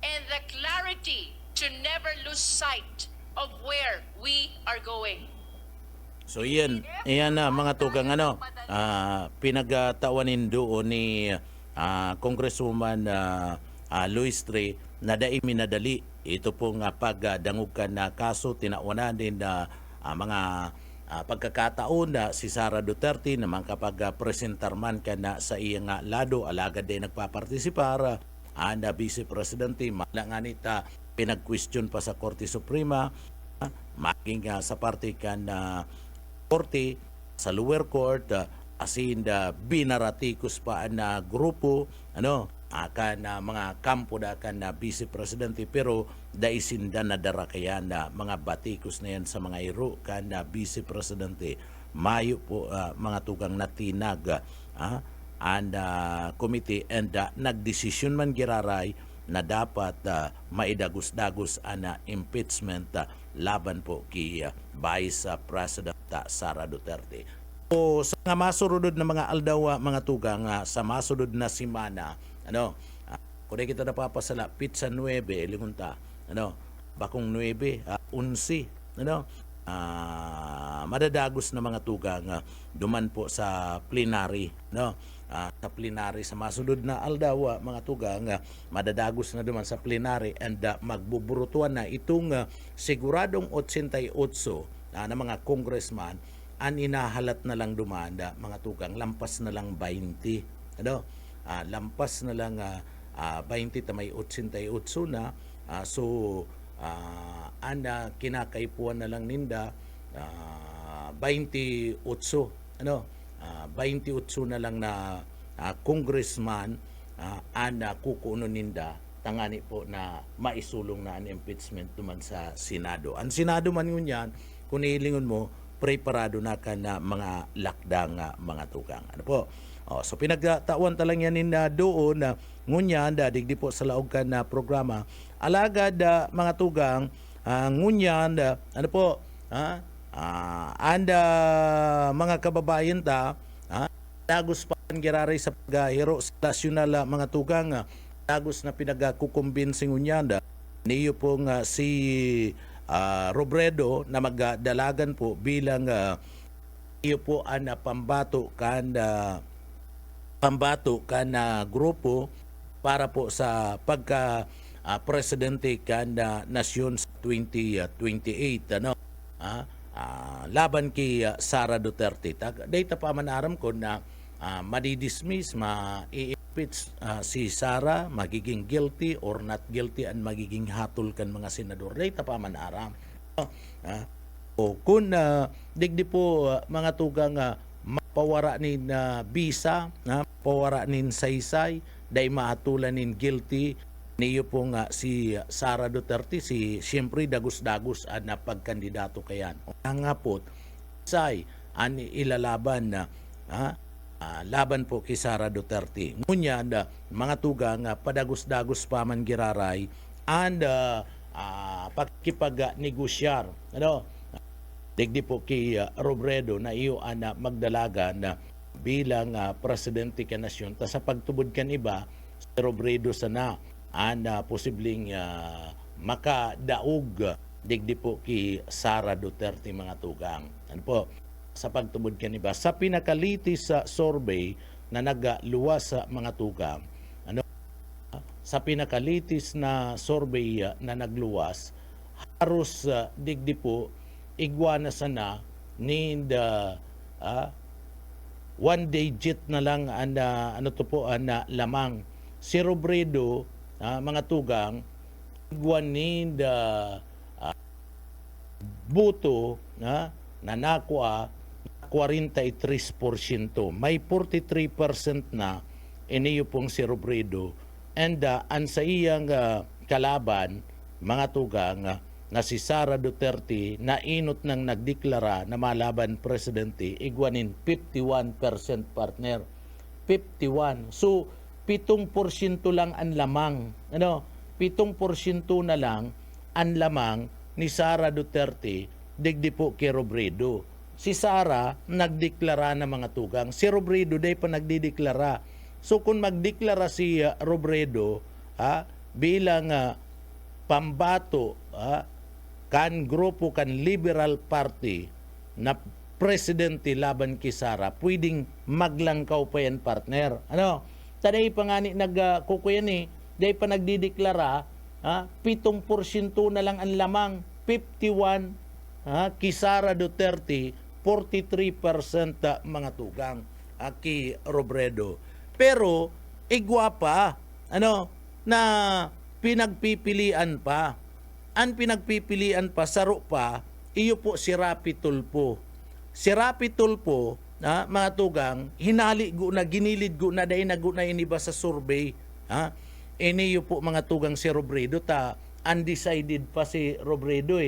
and the clarity to never lose sight of where we are going. So iyan na mga tugang pinagtawanin doon ni Congresswoman Lois Tre na dai minadali ito pong pagdangugan na kaso tinawanan din na mga pagkakataon na si Sara Duterte naman kapag presentar man ka na sa iyang lado alagad din nagpapartisipar ang Vice Presidente malanganit pinag-question pa sa Korte Suprema maging sa parte kan na korte sa lower court asin binaratikos pa na grupo akan mga kampo da kan na Vice Presidente pero daisinda na dara kaya na mga batikos na yan sa mga iro kan na Vice Presidente mayo po mga tugang natinag and committee and nagdesisyon man giraray na dapat maidagos-dagos ana impeachment laban po kay Vice President Sara Duterte. O sa nga masurudod na mga aldaw mga tugang sa masurudod na simana kung kita napapasala pizza 9 limunta bakong 9 11 madadagos na mga tugang duman po sa plenary sa plenary sa masunod na aldaw mga tugang madadagos na duman sa plenary and magbuburutuan na itong siguradong 88 na mga congressman an inahalat na lang duman mga tugang lampas na lang 20 lampas na lang 20 tamay 88 na so kinakaipuan na lang ninda 28 28 na lang na congressman kukuno ninda tangani po na maisulong na ang impeachment duman sa Senado. Ang Senado man yun yan, kung ilingon mo, preparado na ka na mga lakdang mga tukang. So pinagtawan talang yan doon na ngunyan digdi po sa laog ka na programa alagad mga tugang ngunyan mga kababayan dagos pa giraray sa paghiro sa nasyonal mga tugang dagos na pinagkukumbinsi ngunyan niyo pong si Robredo na magdalagan po bilang iyo po ang pambato na grupo para po sa pagka presidente kan nasyon sa 2028 laban kay Sara Duterte data pa man aram ko na madidismiss ma-impeach si Sara magiging guilty or not guilty and magiging hatol kan mga senador data pa man aram o kung digdi po mga tugang mapawara nin bisa pawara nin saysay day maatulan nin guilty niyo po si Sara Duterte siyempre dagos-dagos na pagkandidato kayan ang po say ilalaban na laban po kay Sara Duterte ngunya mga tugang padagos-dagos pa man giraray and pagkipag-negosyar digdi po kay Robredo na iyo magdalaga na bilang presidente ka nasyon ta sa pagtubod kan iba si Robredo sana posibleng makadaog digdi po kay Sara Duterte mga tugang sa pagtubod kan iba sa pinakalitis sa survey na nagluwas sa mga tugang sa pinakalitis na survey na nagluwas haros digdi po igwana sana ni one digit na lang lamang si Robredo mga tugang igwan ni buto na nakuha 43%. May 43% na iniyo pong si Robredo and ang sa iyang kalaban mga tugang na si Sara Duterte na inot nang nagdeklara na malaban presidente igwanin 51% partner 51 so 7% lang ang lamang 7% na lang ang lamang ni Sara Duterte digdi po kay Robredo si Sara nagdeklara na mga tugang si Robredo day pa nagdideklara so kung magdeklara si Robredo bilang pambato kan grupo kan Liberal Party na presidente laban kay Sara pwedeng maglangkaw pa yan partner taday pa nga ni nagkukuyan day pa nagdideklara 7% na lang ang lamang, 51, Kisara Duterte, 43% mga tugang, ki Robredo. Pero, igwapa, na pinagpipilian pa. Ang pinagpipilian pa, saro pa, iyo po si Rapi Tulfo. Si Rapi Tulfo, mga tugang, hinali go na, ginilid go na, dahil nago na iniba sa survey, iniyo po mga tugang si Robredo, undecided pa si Robredo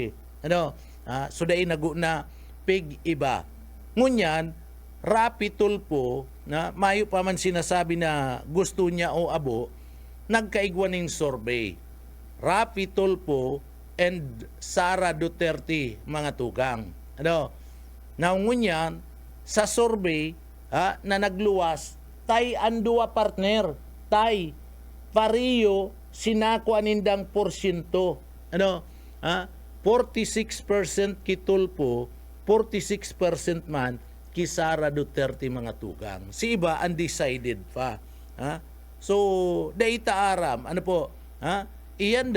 so dahil nago na pig iba. Ngunyan, Rapi Tulfo, mayo pa man sinasabi na gusto niya o abo, nagkaigwaning survey. Rapi Tulfo and Sara Duterte, mga tugang. Ngunyan, sa survey na nagluwas, tay andua partner, tay pariyo sinako anindang porsyento. 46% ki Tulfo, 46% man ki Sara Duterte, mga tugang. Si iba undecided pa. So, daita aram, iyan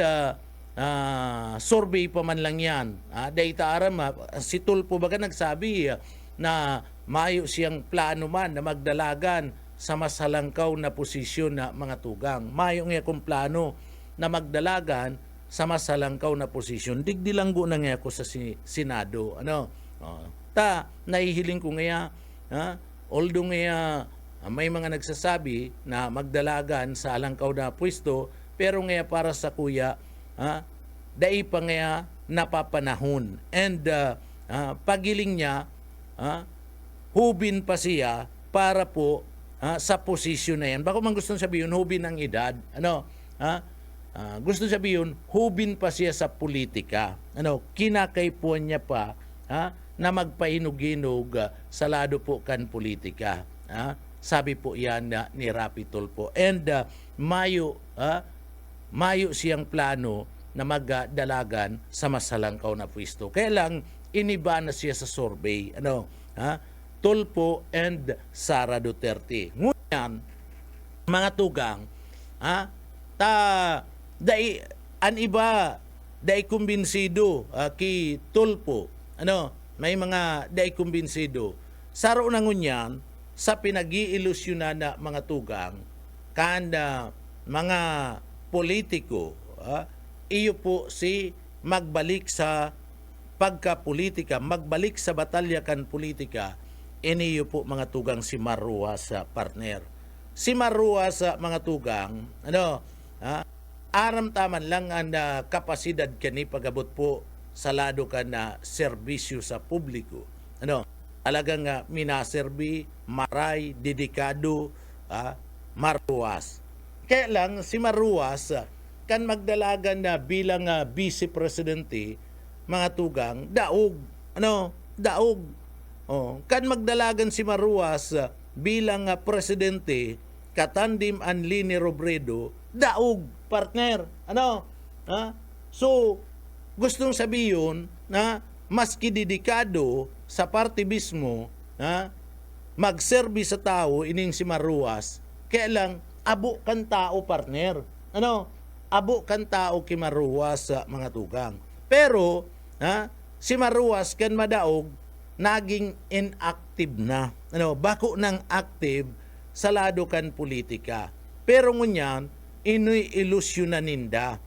survey pa man lang yan. Daita aram, si Tulfo baga nagsabi na mayo siyang plano man na magdalagan sa mas halangkaw na posisyon na mga tugang. Mayo nga kung plano na magdalagan sa mas halangkaw na posisyon. Digdilanggo na nga ako sa Senado. Nahihiling ko nga, although nga may mga nagsasabi na magdalagan sa halangkaw na pwesto, pero nga para sa kuya, dai pa nga napapanahon. And pagiling niya, hubin pa siya para po sa posisyon na yan. Bako man gusto sabihin, hubin ang edad. Gusto sabihin, hubin pa siya sa politika. Kinakaipuan niya pa na magpahinog-hinog sa lado po kan politika. Sabi po yan ni Rapi Tulfo. And mayo siyang plano na magdalagan sa masalangkaw na pwesto. Kaya lang, iniba na siya sa survey. Tulfo and Sara Duterte. Ngunyan, mga tugang, an iba dai kumbinsido ki Tulfo. May mga dai kumbinsido. Saro na ngunyan sa pinag-iilusyonan na mga tugang kan mga politiko, iyo po si magbalik sa pagka-politika, magbalik sa batalya kan politika, iniyo po mga tugang si Marroa sa partner. Si Marroa sa mga tugang, aram taman lang ang kapasidad kani pagabot po sa lado ka na serbisyo sa publiko. Talagang minaserbi, maray, dedikado, Marroas. Kaya lang si Marroas kan magdalagan na bilang vice presidente, mga tugang, daog. Daog. Kan magdalagan si Marroas bilang presidente, katandim anli ni Robredo, daog, partner. So, gustong sabihin na maski dedikado sa partibismo, magserbi sa tao ining si Marroas, kaya lang abo kan tao, partner. Abo kan tao ki Marroas sa mga tugang. Pero si Marroas kan madaog naging inactive na. Bako nang active sa lado kan politika. Pero ngunyan inoy ilusyonan ninda.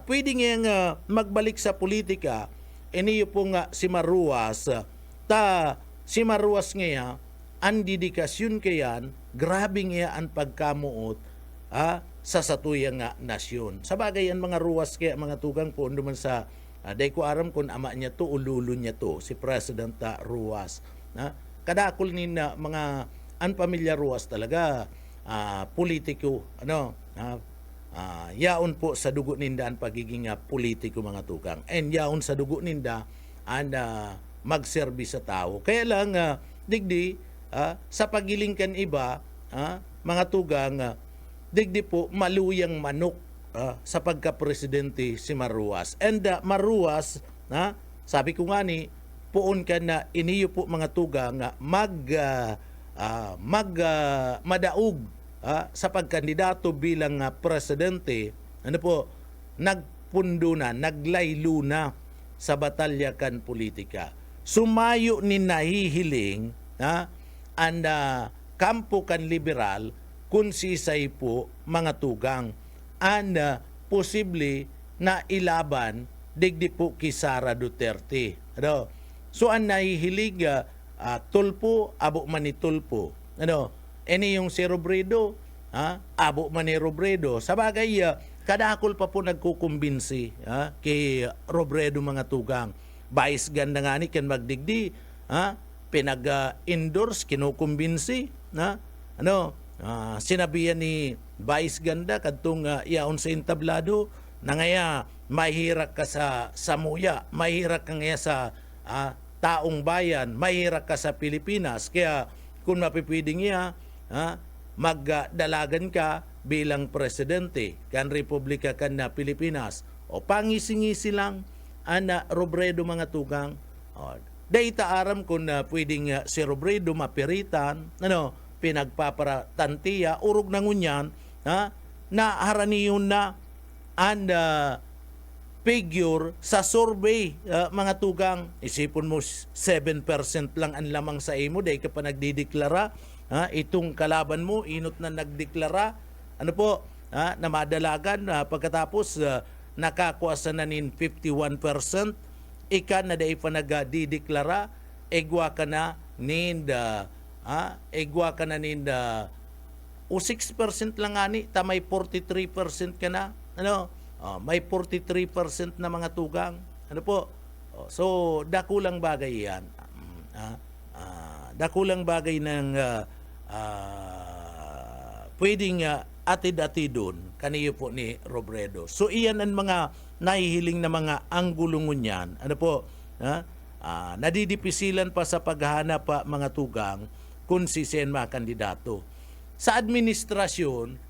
Pwede nga magbalik sa politika, iniyo po nga si Marroas, si Marroas nga ang dedikasyon kayan, grabe nga ang pagkamuot sa satuyang nga nasyon. Sa bagay ang mga ruwas kaya mga tugang po, naman sa, day ko aram kung ama niya to, ululo niya to, si President Ruwas. Kadakol ni na mga ang pamilya Ruwas talaga, politiko, yaon po sa dugo ninda ang pagiging politiko mga tukang. And yaon sa dugo ninda ang magserbi sa tao. Kaya lang, digdi, sa pagiling kan iba, mga tugang, digdi po maluyang manok sa pagka-presidente si Marroas. And Marroas, sabi ko nga ni, puon ka na iniyo po mga tugang madaog sa pagkandidato bilang presidente nagpundo na, naglaylo na sa batalya kan politika. Sumayo ni nahihiling ang kampo kan liberal kung sisay po mga tugang posible na ilaban digdi po ki Sara Duterte. Ano? So ang nahihilig tulpo, abo man ni tulpo. Ano? Ini yung si Robredo, abo man ni Robredo. Sa bagay, kadakol pa po nagkukumbinsi kay Robredo mga tugang. Bais ganda nga ni kan magdigdi, pinag-endorse, kinukumbinsi, sinabihan ni Vice Ganda kadtong yaon sa entablado na ngaya mahirak ka sa samuya, mahirak ka ngaya sa taong bayan, mahirak ka sa Pilipinas. Kaya kung mapipwedeng niya, magdalagan ka bilang presidente kan Republika kan na Pilipinas. O pangisi-ngisi lang Robredo mga tugang. Data aram kung pwedeng si Robredo mapiritan, pinagpaparatantiya, urog na ngunyan, na haraniyon na ang figure sa survey mga tugang. Isipon mo 7% lang ang lamang sa imo dahil ka pa nagdideklara, itong kalaban mo inot na nagdeklara na madalagan pagkatapos nakakuha sa nanin 51%, ika na dahil pa nagdideklara, egwa ka na ninda o 6% lang ani, tamay 43% ka na, may 43% na mga tugang, so dakulang bagay yan, dakulang bagay ng pwedeng atid-atidon kaniyo po ni Robredo. So iyan ang mga nahihiling na mga anggulungon yan, nadidipisilan pa sa paghahanap pa mga tugang kung sisen mga kandidato. Sa administrasyon,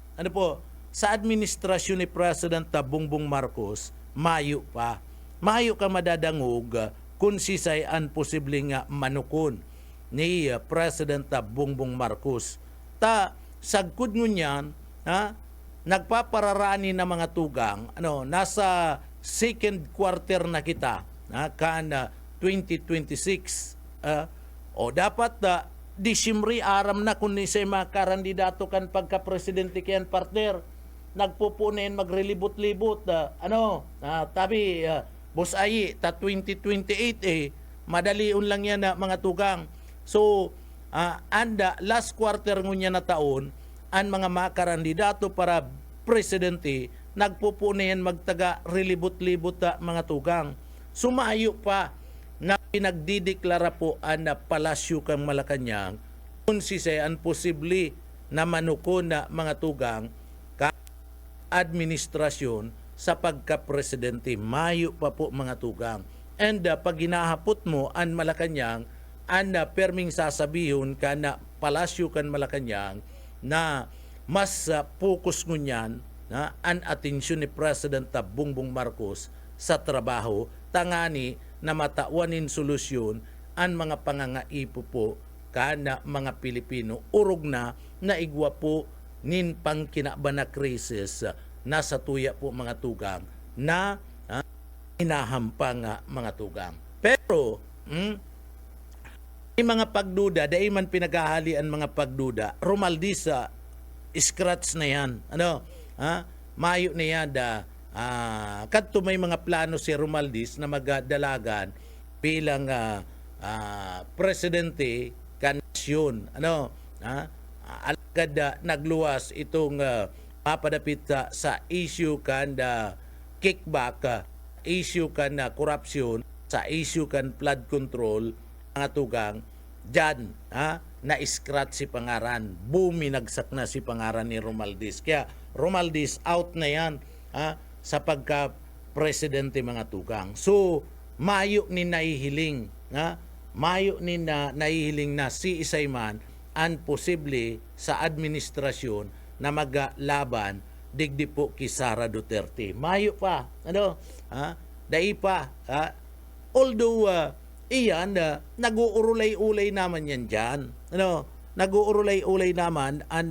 sa administrasyon ni President Bongbong Marcos, mayo pa. Mayo ka madadangog kung sisay ang posibleng manukon ni President Bongbong Marcos. Sagkod ngunyan, nagpapararani na mga tugang, nasa second quarter na kita, kan 2026, dapat Disyembre aram na kung isa'y mga karandidato kan pagka-presidente kayan partner, nagpupunin maglilibot-libot, tabi, boss ayi, 2028 madaliun lang yan na mga tugang. So, last quarter ngunya na taon, ang mga makarandidato para presidente, nagpupunin magtaga relibot-libot mga tugang. Sumayo pa na pinagdideklara po ang palasyo kang Malacanang kung sisayan posible na manukon na mga tugang ka administrasyon sa pagka-presidente. Mayo pa po mga tugang. And pag ginahapot mo ang Malacanang, ang perming sasabihon ka na palasyo kan Malacanang na mas focus ngunyan ang atensyon ni President Bongbong Marcos sa trabaho, tangani na matawanin solusyon ang mga pangangaipo po kana mga Pilipino urog na naigwa po nin pangkinabana krisis na sa tuya po mga tugang na hinahampang mga tugang. Pero may mga pagduda, dahil man pinaghahalian mga pagduda, Romaldis scratch na yan. Mayo na yan kadto may mga plano si Romaldis na magdalagan bilang presidente kanasyon. Alagad nagluwas itong mapadapit sa issue kan kickback, issue kan corruption, sa issue kan flood control, mga tugang dyan na-scratch si pangaran, buminagsak na si pangaran ni Romaldis. Kaya Romaldis out na yan sa pagka-presidente mga tugang. So, mayo ni nahihiling, nahihiling na si Isayman ang posible sa administrasyon na maglaban digdi po ki Sara Duterte. Mayo pa, dai pa, although iyan, nag-uurulay-ulay naman yan dyan. Nag-uurulay-ulay naman ang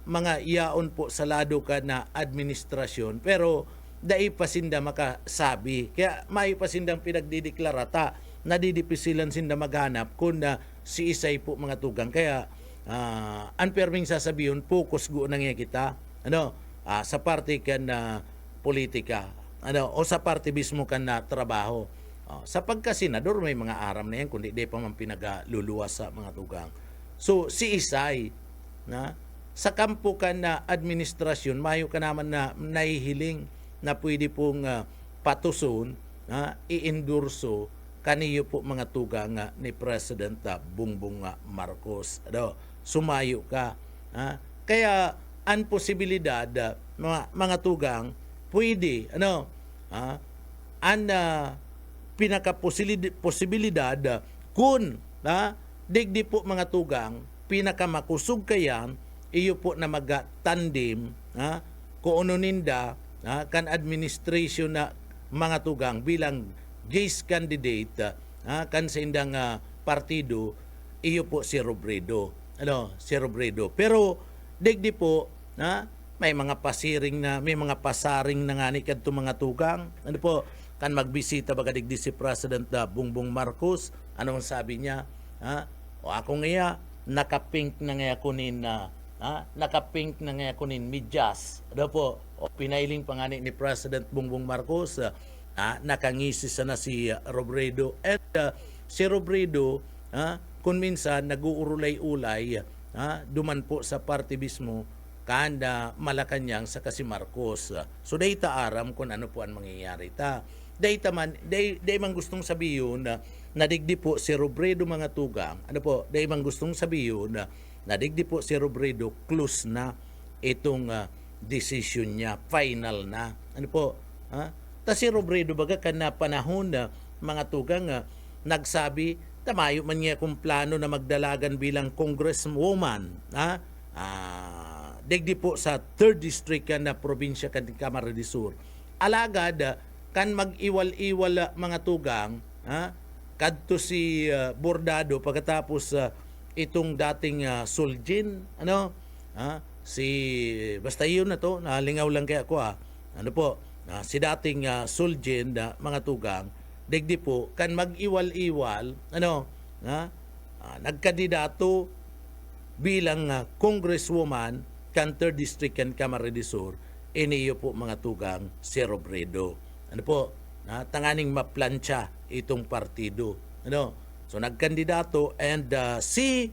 mga iyaon po sa lado ka na administrasyon. Pero dai pa sinda makasabi. Kaya may pa sindang pinagdideklarata, nadidipisilan sinda maghanap kung si isay po mga tugang. Kaya unfair ming sasabihin, focus go na nga kita sa parte kan politika o sa parte mismo kan na trabaho. Sa pagka-senador may mga aram na yan kundi di pa man pinagaluluwas sa mga tugang. So si isay sa kampo kan na administrasyon mayo ka naman na nahihiling na pwede pong patuson, i-endorso kaniyo po mga tugang ni President Bongbong Marcos. Sumayo ka. Kaya ang posibilidad, mga tugang, pwede, ang pinaka-posibilidad kung digdi po mga tugang, pinakamakusog kayan, iyo po na mag-tandem, kung ano ninda, kan administration na mga tugang bilang Jace candidate kan sa indang partido, iyo po si Robredo. Si Robredo. Pero digdi po may mga pasaring na nga ni kadto mga tugang. Kan magbisita baga digdi si President Bongbong Marcos, anong sabi niya? O ako nga nakapink na nga kunin nakapink na nga kunin medyas. O pinailing pangani ni President Bongbong Marcos, nakangisis na si Robredo. At si Robredo, kung minsan nag-uurulay-ulay, duman po sa party mismo, kanda Malacanang sa kasi Marcos. So dayta aram kung ano po ang mangyayari ta. Dayta man gustong sabihin na nadigdi po si Robredo mga tugang. Day man gustong sabihin na nadigdi po si Robredo close na itong decision niya, final na. Ta si Robredo baga kana panahon na mga tugang nagsabi tamayo man niya kung plano na magdalagan bilang congresswoman. Digdi po sa 3rd district na probinsya kan Camarines Sur. Alagad kan mag-iwal-iwal mga tugang, kadto si Bordado pagkatapos itong dating Suljin, basta yun na to, nalingaw lang kaya ako si dating Suljin mga tugang, digdi po kan mag-iwal-iwal, nagkandidato bilang congresswoman kan 3rd district kan Camarines Sur, iniyo po mga tugang si Robredo. Tanganing maplantsa itong partido. So nagkandidato and si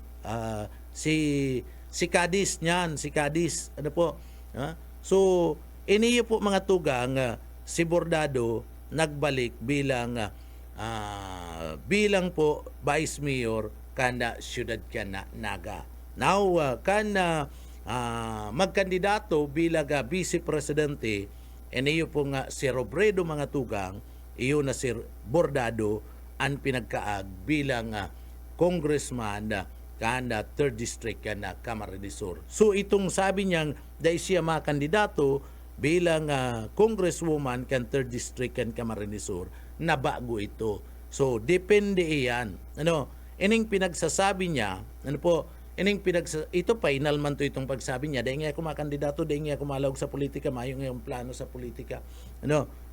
Cadiz niyan, si Cadiz. So iniyo po mga tugang si Bordado nagbalik bilang po Vice Mayor kana siyudad kana Naga. Now magkandidato bilang Vice Presidente, iniyo po nga si Robredo mga tugang, iyo na si Bordado ang pinagkaag bilang congressman kana 3rd district kana Camarines Sur. So itong sabi niyang dahil siya mga kandidato bilang congresswoman kan 3rd district kan Camarines Sur, nabago ito. So depende iyan. Ining pinagsasabi niya, ito final man to itong pagsabi niya, dahil nga ako makandidato, dahil nga ako malawag sa politika, mayo nga yung plano sa politika.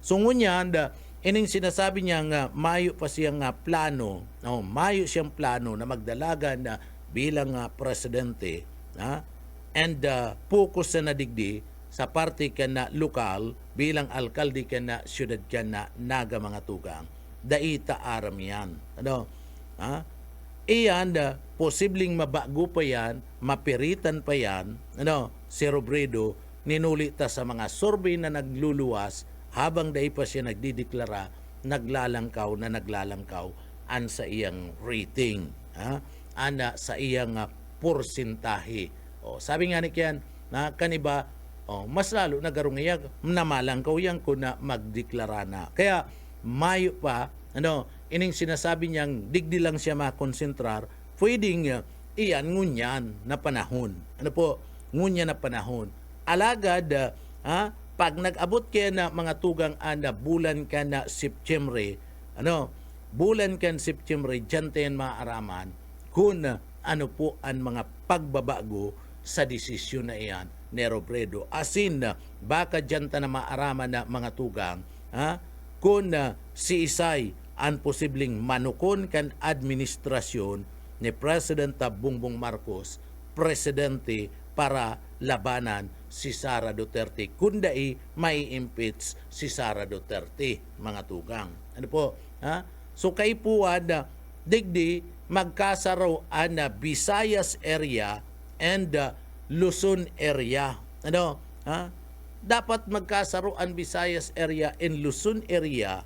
So ngunyan, ining sinasabi niya nga, mayo pa siyang plano, mayo siyang plano na magdalagan na bilang presidente, and focus na nadigdi sa parte ka na lokal, bilang alkalde ka na siyudad ka na Naga mga tugang, daita aram yan. Iyan, posibleng mabago pa yan, mapiritan pa yan, si Robredo, ninulita sa mga survey na nagluluwas, habang dahil pa siya nagdideklara, naglalangkaw an sa iyang rating, ana sa iyang porsentahe. Sabi nga ni Kian, kaniba, mas lalo nagarungayag, namalangkaw yan kung na magdeklara na. Kaya, mayo pa, ining sinasabi niyang digdi lang siya makonsentrar, pwedeng iyan ngunyan na panahon. Ngunyan na panahon. Alagad, pag nag-abot kaya na mga tugang bulan ka na September, bulan kan September, dyan tayo maaaraman kung ano po ang mga pagbabago sa desisyon na iyan ni Robredo. Asin, baka dyan ta na maaraman na mga tugang, kung si Isay ang posibleng manukon kan administrasyon ni President Bongbong Marcos, presidente para labanan si Sara Duterte, kundi may impeach si Sara Duterte, mga tugang. Ano po? So kay puwad, digdi magkasaro ang Visayas area and Luzon area. Ano? Dapat magkasaro ang Visayas area and Luzon area,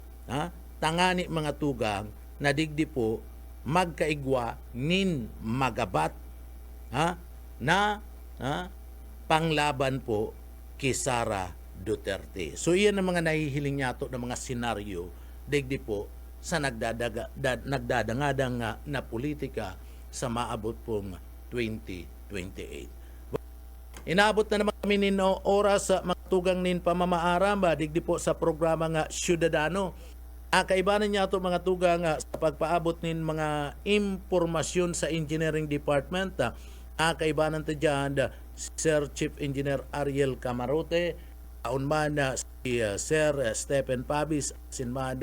tangani mga tugang, na digdi po magkaigwa nin magabat na panglaban po kay Sara Duterte. So iyan ang mga nahihiling yato ng mga senaryo digdi po sa nagdadangadang na politika sa maabot pong 2028. Inaabot na naman kami nino oras sa mga tugang nin pamamaaramba digdi po sa programa nga Ciudadano. Kaibanan niya ito mga tugang sa pagpaabot nin mga impormasyon sa Engineering Department. Kaibanan ito dyan Sir Chief Engineer Ariel Camarote, kaunman si Sir Stephen Pabis, sinman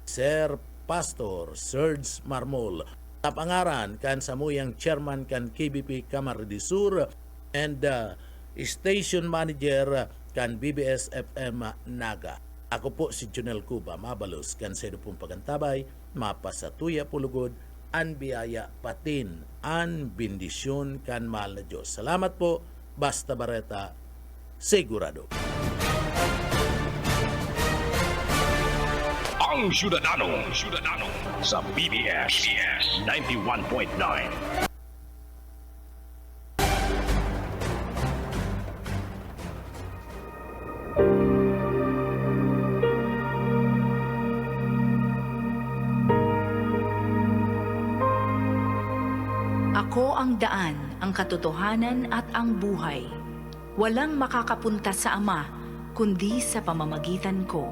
Sir Pastor Serge Marmol. Tapangaran kan samuyang chairman kan KBP Camarines Sur and station manager kan BBS FM Naga. Ako po si Junel Cuba Mabalos kan sa pong pagantabay, mapasatuya pulugod, an biyaya patin, an bendisyon kan mahal na Diyos. Salamat po, Basta Barreta, sigurado. Ang Ciudadano sa BBS 91.9. Ako ang daan, ang katotohanan at ang buhay. Walang makakapunta sa Ama, kundi sa pamamagitan ko.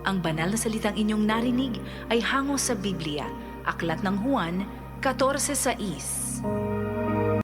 Ang banal na salitang inyong narinig ay hango sa Biblia, Aklat ng Juan 14:6.